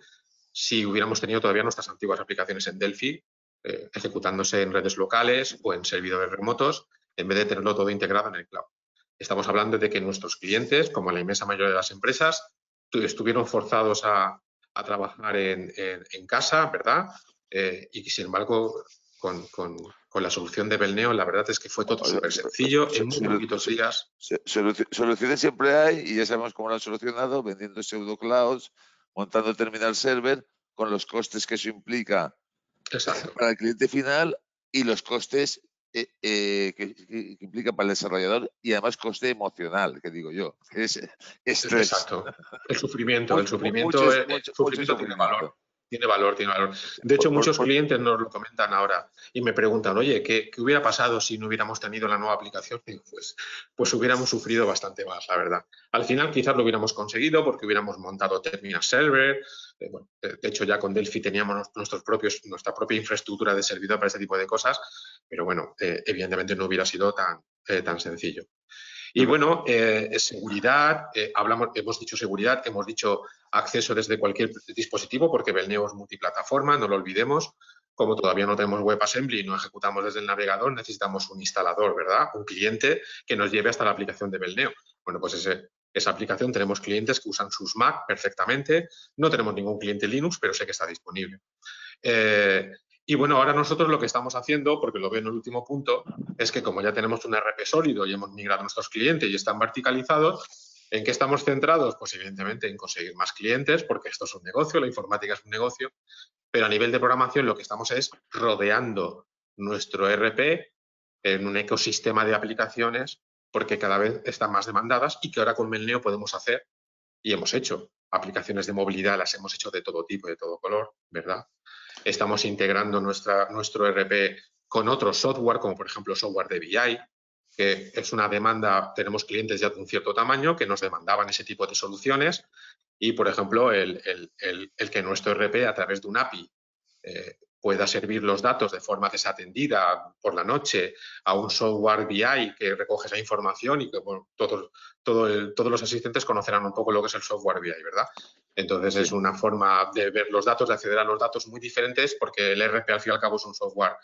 si hubiéramos tenido todavía nuestras antiguas aplicaciones en Delphi, ejecutándose en redes locales o en servidores remotos, en vez de tenerlo todo integrado en el cloud. Estamos hablando de que nuestros clientes, como la inmensa mayoría de las empresas, estuvieron forzados a trabajar en casa, ¿verdad? Y sin embargo, con la solución de Belneo, la verdad es que fue todo súper sencillo, en muy poquitos días. Soluciones siempre hay y ya sabemos cómo lo han solucionado, vendiendo pseudo clouds, montando terminal server, con los costes que eso implica. Exacto. Para el cliente final y los costes que implica para el desarrollador y además coste emocional, que digo yo, que es estrés. Exacto. El sufrimiento mucho tiene valor. Tiene valor. De hecho, muchos clientes nos lo comentan ahora y me preguntan, oye, ¿qué hubiera pasado si no hubiéramos tenido la nueva aplicación? Pues hubiéramos sufrido bastante más, la verdad. Al final quizás lo hubiéramos conseguido porque hubiéramos montado terminal server. Bueno, de hecho, ya con Delphi teníamos nuestra propia infraestructura de servidor para ese tipo de cosas, pero bueno, evidentemente no hubiera sido tan sencillo. Y bueno, seguridad, hemos dicho seguridad, hemos dicho acceso desde cualquier dispositivo, porque Belneo es multiplataforma, no lo olvidemos. Como todavía no tenemos WebAssembly y no ejecutamos desde el navegador, necesitamos un instalador, ¿verdad? Un cliente que nos lleve hasta la aplicación de Belneo. Bueno, pues esa aplicación tenemos clientes que usan sus Mac perfectamente. No tenemos ningún cliente Linux, pero sé que está disponible. Y bueno, ahora nosotros lo que estamos haciendo, porque lo veo en el último punto, es que como ya tenemos un ERP sólido y hemos migrado a nuestros clientes y están verticalizados, ¿en qué estamos centrados? Pues evidentemente en conseguir más clientes, porque esto es un negocio, la informática es un negocio, pero a nivel de programación lo que estamos es rodeando nuestro ERP en un ecosistema de aplicaciones, porque cada vez están más demandadas y que ahora con Belneo podemos hacer y hemos hecho. Aplicaciones de movilidad las hemos hecho de todo tipo, de todo color, ¿verdad? Estamos integrando nuestro ERP con otros software, como por ejemplo software de BI, que es una demanda, tenemos clientes ya de un cierto tamaño que nos demandaban ese tipo de soluciones y, por ejemplo, el que nuestro ERP a través de un API pueda servir los datos de forma desatendida por la noche a un software BI que recoge esa información y que bueno, todos los asistentes conocerán un poco lo que es el software BI, ¿verdad? Entonces es una forma de ver los datos, de acceder a los datos muy diferentes porque el ERP al fin y al cabo es un software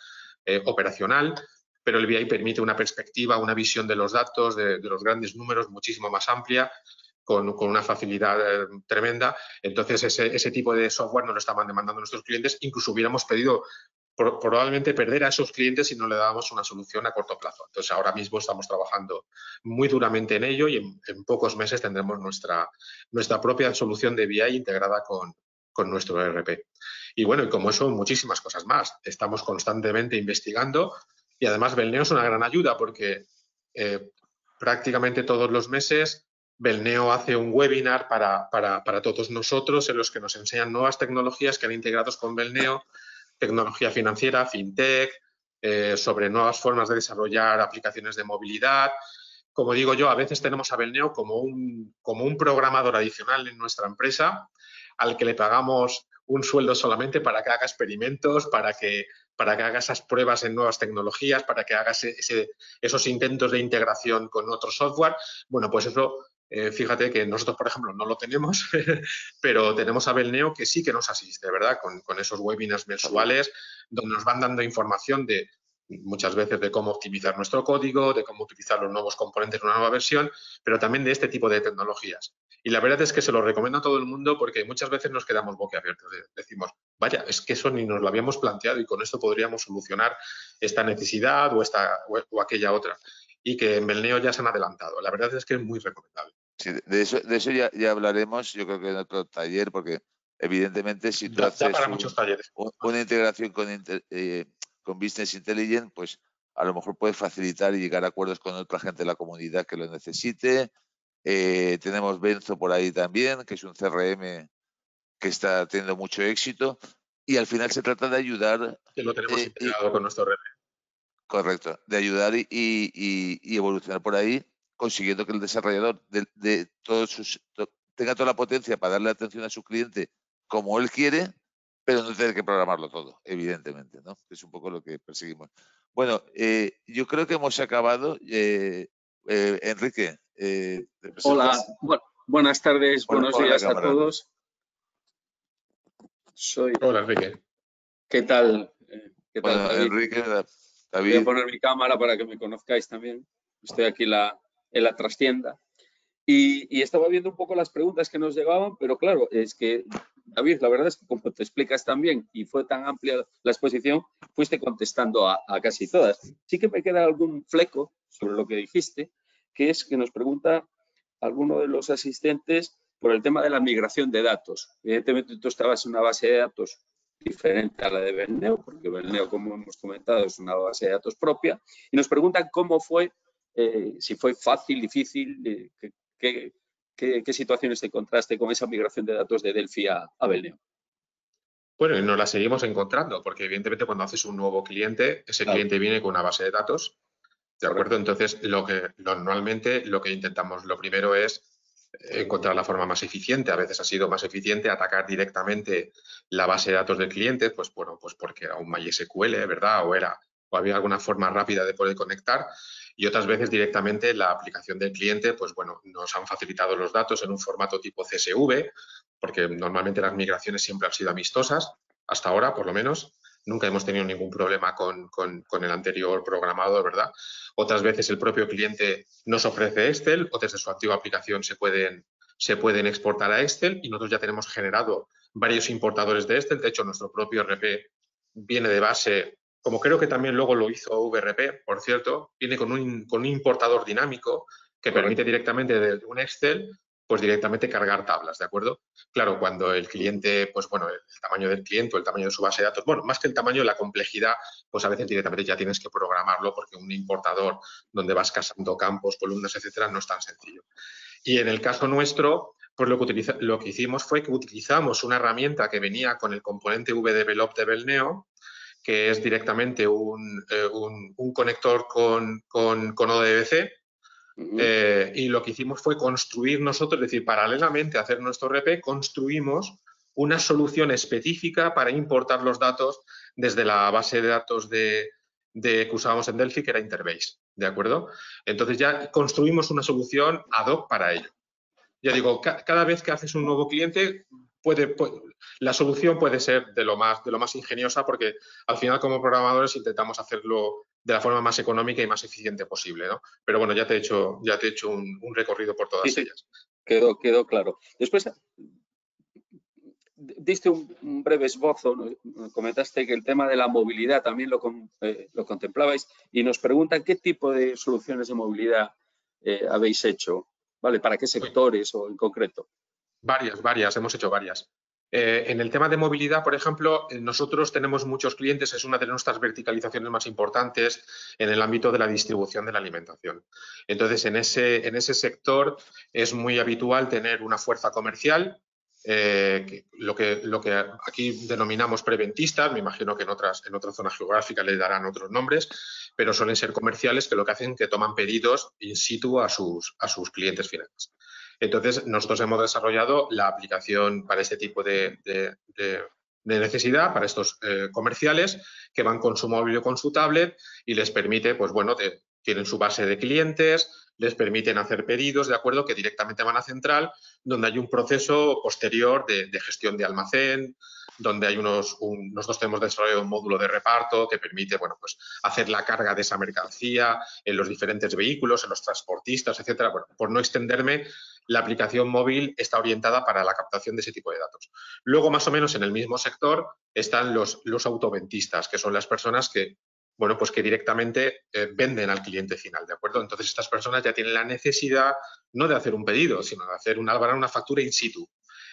operacional, pero el BI permite una perspectiva, una visión de los datos, de los grandes números muchísimo más amplia, con una facilidad tremenda. Entonces, ese tipo de software nos lo estaban demandando nuestros clientes. Incluso hubiéramos pedido probablemente perder a esos clientes si no le dábamos una solución a corto plazo. Entonces, ahora mismo estamos trabajando muy duramente en ello y en pocos meses tendremos nuestra propia solución de BI integrada con nuestro ERP. Y bueno, y como eso, muchísimas cosas más. Estamos constantemente investigando y además Belneo es una gran ayuda porque prácticamente todos los meses Belneo hace un webinar para todos nosotros en los que nos enseñan nuevas tecnologías que han integrados con Belneo, tecnología financiera, fintech, sobre nuevas formas de desarrollar aplicaciones de movilidad. Como digo yo, a veces tenemos a Belneo como un programador adicional en nuestra empresa al que le pagamos un sueldo solamente para que haga experimentos, para que haga esas pruebas en nuevas tecnologías, para que haga esos intentos de integración con otro software. Bueno, pues eso, fíjate que nosotros, por ejemplo, no lo tenemos, pero tenemos a Belneo que sí que nos asiste, ¿verdad? Con esos webinars mensuales donde nos van dando información de muchas veces de cómo optimizar nuestro código, de cómo utilizar los nuevos componentes de una nueva versión, pero también de este tipo de tecnologías. Y la verdad es que se lo recomiendo a todo el mundo porque muchas veces nos quedamos boquiabiertos. Decimos, vaya, es que eso ni nos lo habíamos planteado y con esto podríamos solucionar esta necesidad o aquella otra. Y que en Belneo ya se han adelantado. La verdad es que es muy recomendable. Sí, de eso ya hablaremos, yo creo que en otro taller, porque evidentemente si tú haces muchos talleres. una integración con Business Intelligence, pues a lo mejor puedes facilitar y llegar a acuerdos con otra gente de la comunidad que lo necesite. Tenemos Benzo por ahí también, que es un CRM que está teniendo mucho éxito y al final se trata de ayudar. Que lo tenemos integrado con nuestro ERP. Correcto, de ayudar y evolucionar por ahí, consiguiendo que el desarrollador tenga toda la potencia para darle atención a su cliente como él quiere, pero no tener que programarlo todo, evidentemente, ¿no? Es un poco lo que perseguimos. Bueno, yo creo que hemos acabado. Enrique. Hola, buenas tardes, buenos días a todos. Hola, Enrique. ¿Qué tal? ¿Qué tal, David? Enrique, David. Voy a poner mi cámara para que me conozcáis también. Estoy aquí en la trastienda. Y estaba viendo un poco las preguntas que nos llegaban, pero claro, es que, David, la verdad es que como te explicas tan bien y fue tan amplia la exposición, fuiste contestando a casi todas. Sí que me queda algún fleco sobre lo que dijiste, que es que nos pregunta alguno de los asistentes por el tema de la migración de datos. Evidentemente, tú estabas en una base de datos diferente a la de Belneo, porque Belneo, como hemos comentado, es una base de datos propia, y nos preguntan cómo fue, si fue fácil, difícil, ¿qué situaciones te encontraste con esa migración de datos de Delphi a Belneo? Bueno, y nos la seguimos encontrando, porque evidentemente cuando haces un nuevo cliente, ese cliente viene con una base de datos, ¿de acuerdo? Entonces, normalmente lo que intentamos, lo primero es encontrar la forma más eficiente. A veces ha sido más eficiente atacar directamente la base de datos del cliente, pues bueno, pues porque era un MySQL, ¿verdad? O había alguna forma rápida de poder conectar. Y otras veces directamente la aplicación del cliente, pues bueno, nos han facilitado los datos en un formato tipo CSV, porque normalmente las migraciones siempre han sido amistosas, hasta ahora por lo menos. Nunca hemos tenido ningún problema con el anterior programador, ¿verdad? Otras veces el propio cliente nos ofrece Excel o desde su antigua aplicación se pueden exportar a Excel y nosotros ya tenemos generado varios importadores de Excel. De hecho, nuestro propio RP viene de base, como creo que también luego lo hizo VRP, por cierto, viene con un importador dinámico que permite directamente desde un Excel pues directamente cargar tablas, ¿de acuerdo? Claro, cuando el cliente, pues bueno, el tamaño del cliente o el tamaño de su base de datos, bueno, más que el tamaño, la complejidad, pues a veces directamente ya tienes que programarlo porque un importador donde vas casando campos, columnas, etcétera, no es tan sencillo. Y en el caso nuestro, pues lo que hicimos fue que utilizamos una herramienta que venía con el componente VDevelop de Belneo, que es directamente un conector con ODBC. Y lo que hicimos fue construir nosotros, es decir, paralelamente a hacer nuestro RP, construimos una solución específica para importar los datos desde la base de datos que usábamos en Delphi, que era Interbase, ¿de acuerdo? Entonces ya construimos una solución ad hoc para ello. Ya digo, cada vez que haces un nuevo cliente, la solución puede ser de lo más ingeniosa, porque al final como programadores intentamos hacerlo de la forma más económica y más eficiente posible, ¿no? Pero bueno, ya te he hecho un recorrido por todas ellas. Quedó claro. Después diste un breve esbozo, ¿no? Comentaste que el tema de la movilidad también lo contemplabais, y nos preguntan qué tipo de soluciones de movilidad habéis hecho, ¿vale? ¿Para qué sectores o en concreto? Varias, hemos hecho varias. En el tema de movilidad, por ejemplo, nosotros tenemos muchos clientes, es una de nuestras verticalizaciones más importantes en el ámbito de la distribución de la alimentación. Entonces, en ese sector es muy habitual tener una fuerza comercial, lo que aquí denominamos preventistas, me imagino que en otras zonas geográficas le darán otros nombres, pero suelen ser comerciales que lo que hacen es que toman pedidos in situ a sus clientes finales. Entonces, nosotros hemos desarrollado la aplicación para este tipo de necesidad, para estos comerciales, que van con su móvil o con su tablet y les permite, pues bueno, tienen su base de clientes, les permiten hacer pedidos, ¿de acuerdo?, que directamente van a central, donde hay un proceso posterior de gestión de almacén, donde hay nosotros tenemos desarrollado un módulo de reparto que permite, bueno, pues hacer la carga de esa mercancía en los diferentes vehículos, en los transportistas, etcétera. Bueno, por no extenderme, la aplicación móvil está orientada para la captación de ese tipo de datos. Luego, más o menos en el mismo sector, están los autoventistas, que son las personas que, bueno, pues que directamente venden al cliente final, ¿de acuerdo? Entonces, estas personas ya tienen la necesidad no de hacer un pedido, sino de hacer una factura in situ,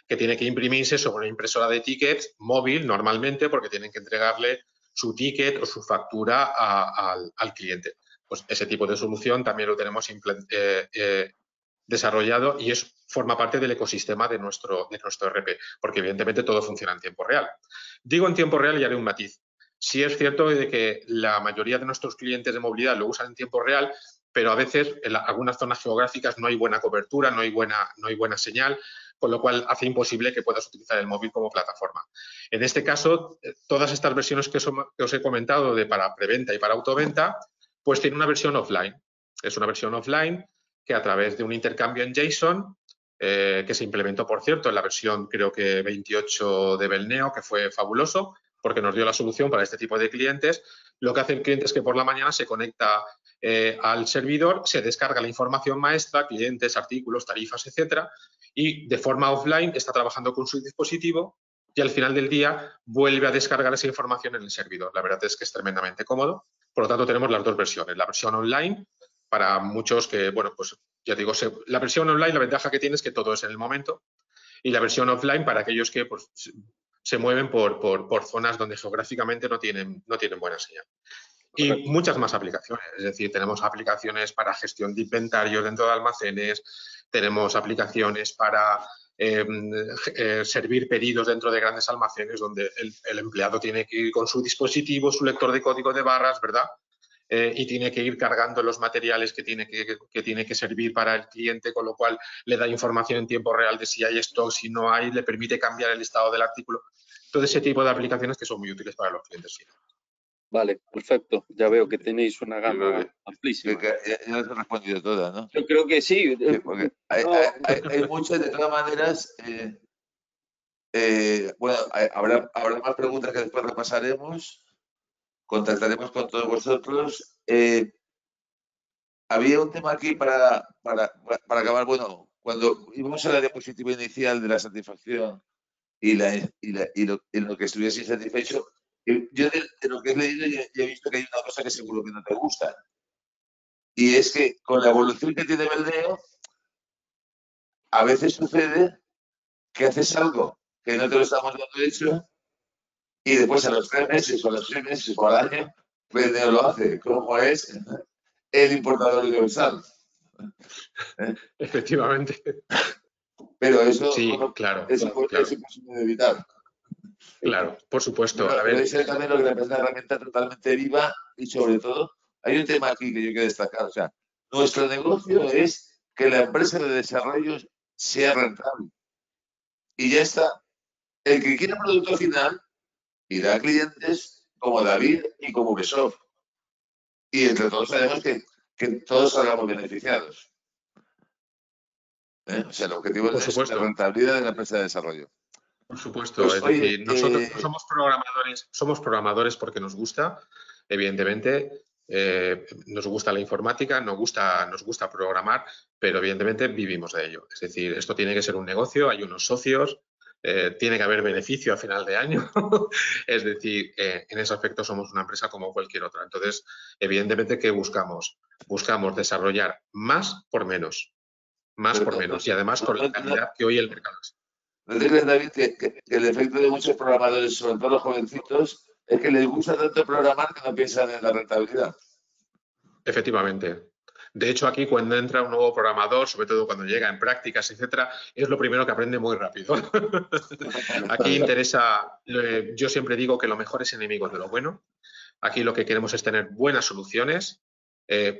que tiene que imprimirse sobre una impresora de tickets móvil normalmente, porque tienen que entregarle su ticket o su factura al cliente. Pues ese tipo de solución también lo tenemos desarrollado y forma parte del ecosistema de nuestro RP, porque evidentemente todo funciona en tiempo real. Digo en tiempo real y haré un matiz. Sí es cierto de que la mayoría de nuestros clientes de movilidad lo usan en tiempo real, pero a veces en algunas zonas geográficas no hay buena cobertura, no hay buena señal, con lo cual hace imposible que puedas utilizar el móvil como plataforma. En este caso, todas estas versiones que os he comentado para preventa y para autoventa, pues tiene una versión offline. Es una versión offline que a través de un intercambio en JSON, que se implementó, por cierto, en la versión creo que 28 de Belneo, que fue fabuloso, porque nos dio la solución para este tipo de clientes. Lo que hace el cliente es que por la mañana se conecta al servidor, se descarga la información maestra, clientes, artículos, tarifas, etcétera, y de forma offline está trabajando con su dispositivo y al final del día vuelve a descargar esa información en el servidor. La verdad es que es tremendamente cómodo. Por lo tanto, tenemos las dos versiones. La versión online para muchos que, bueno, pues ya digo, la versión online, la ventaja que tiene es que todo es en el momento, y la versión offline para aquellos que pues, se mueven por zonas donde geográficamente no tienen buena señal. Y muchas más aplicaciones, es decir, tenemos aplicaciones para gestión de inventarios dentro de almacenes, tenemos aplicaciones para servir pedidos dentro de grandes almacenes donde el empleado tiene que ir con su dispositivo, su lector de código de barras, ¿verdad? Y tiene que ir cargando los materiales que tiene que servir para el cliente, con lo cual le da información en tiempo real de si hay stock, si no hay, le permite cambiar el estado del artículo. Todo ese tipo de aplicaciones que son muy útiles para los clientes finales. Vale, perfecto. Ya veo que tenéis una gama amplísima. Ya os he respondido todas, ¿no? Yo creo que sí. Sí, porque hay muchas, de todas maneras. Bueno, habrá más preguntas que después repasaremos. Contactaremos con todos vosotros. Había un tema aquí para acabar. Bueno, cuando íbamos a la diapositiva inicial de la satisfacción y lo que estuviese insatisfecho, yo de lo que he leído ya he visto que hay una cosa que seguro que no te gusta. Y es que con la evolución que tiene Belneo, a veces sucede que haces algo que no te lo estamos dando hecho y después a los 3 meses o a los 6 meses o al año, Belneo lo hace, como es el importador universal. Efectivamente. Pero eso, sí, bueno, claro, eso claro. es imposible de evitar. Claro, por supuesto. Pero A ver, debe ser también lo que representa una herramienta totalmente viva y sobre todo, hay un tema aquí que yo quiero destacar. O sea, nuestro negocio es que la empresa de desarrollo sea rentable. Y ya está. El que quiera producto final irá a clientes como David y como Ubisoft. Y entre todos sabemos que todos salgamos beneficiados. O sea, el objetivo por es la supuesto. rentabilidad de la empresa de desarrollo. Por supuesto, Pues, es oye, decir, nosotros no somos programadores porque nos gusta, evidentemente, nos gusta la informática, nos gusta programar, pero evidentemente vivimos de ello. Es decir, esto tiene que ser un negocio, hay unos socios, tiene que haber beneficio a final de año. Es decir, en ese aspecto somos una empresa como cualquier otra. Entonces, evidentemente, ¿qué buscamos? Buscamos desarrollar más por menos y además con la calidad que hoy el mercado es. ¿No te crees, David, que el efecto de muchos programadores, sobre todo los jovencitos, es que les gusta tanto programar que no piensan en la rentabilidad? Efectivamente. De hecho, aquí cuando entra un nuevo programador, sobre todo cuando llega en prácticas, etcétera, es lo primero que aprende muy rápido. Aquí interesa, yo siempre digo que lo mejor es enemigo de lo bueno. Aquí lo que queremos es tener buenas soluciones.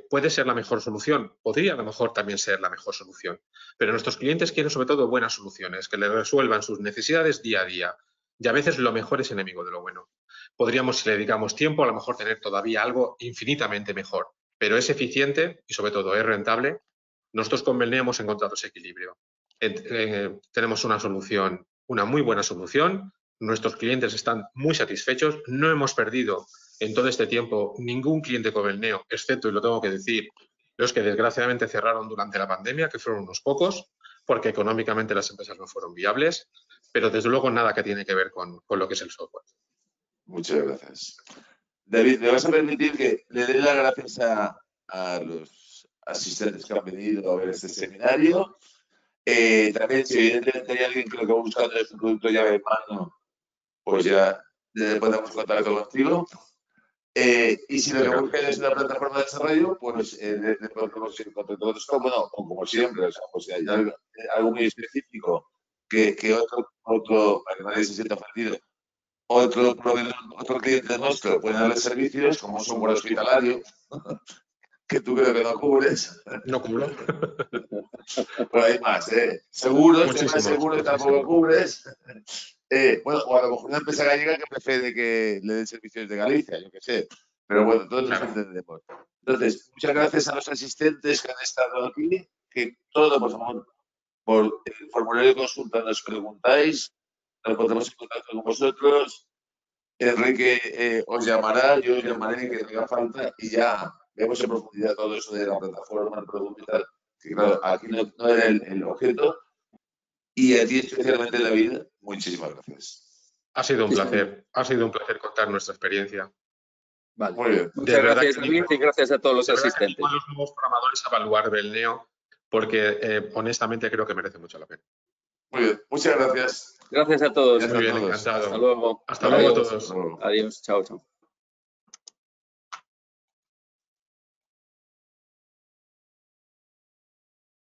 Puede ser la mejor solución, podría a lo mejor también ser la mejor solución, pero nuestros clientes quieren sobre todo buenas soluciones, que les resuelvan sus necesidades día a día. Y a veces lo mejor es enemigo de lo bueno. Podríamos, si le dedicamos tiempo, a lo mejor tener todavía algo infinitamente mejor, pero es eficiente y sobre todo es rentable. Nosotros con Belneo hemos encontrado ese equilibrio. Tenemos una solución, una muy buena solución. Nuestros clientes están muy satisfechos. No hemos perdido en todo este tiempo ningún cliente con Belneo, excepto, y lo tengo que decir, los que desgraciadamente cerraron durante la pandemia, que fueron unos pocos, porque económicamente las empresas no fueron viables, pero desde luego nada que tiene que ver con lo que es el software. Muchas gracias. David, ¿me vas a permitir que le dé las gracias a los asistentes que han venido a ver este seminario? También, si evidentemente hay alguien que lo que va buscando es un producto llave en mano, pues ya podemos contactar contigo. Y si lo que buscan es una plataforma de desarrollo, pues podemos ir con todo esto, bueno, o como siempre, o sea, pues si hay algo muy específico que otro, para que nadie se sienta ofendido, otro proveedor, otro cliente nuestro puede darle servicios, como un software hospitalario, que tú creo que no cubres. No cubro. Pero hay más, seguros, temas seguros tampoco cubres. Bueno, o a lo mejor una empresa gallega que prefiere que le den servicios de Galicia, yo qué sé. Pero bueno, todos nos entendemos. Entonces, muchas gracias a los asistentes que han estado aquí, que todo, por favor, por el formulario de consulta nos preguntáis, nos pondremos en contacto con vosotros. Enrique os llamará, yo os llamaré que tenga falta y ya vemos en profundidad todo eso de la plataforma, el producto y tal, que claro, aquí no era el objeto. Y a ti especialmente, David, muchísimas gracias. Ha sido un placer contar nuestra experiencia. Vale. Muy bien. Muchas gracias, David, y gracias a todos los asistentes. A los nuevos programadores a evaluar Belneo, porque honestamente creo que merece mucho la pena. Muy bien, muchas gracias. Gracias a todos. Muy bien, encantado. Hasta luego. Hasta luego a todos. Adiós. Chao, chao.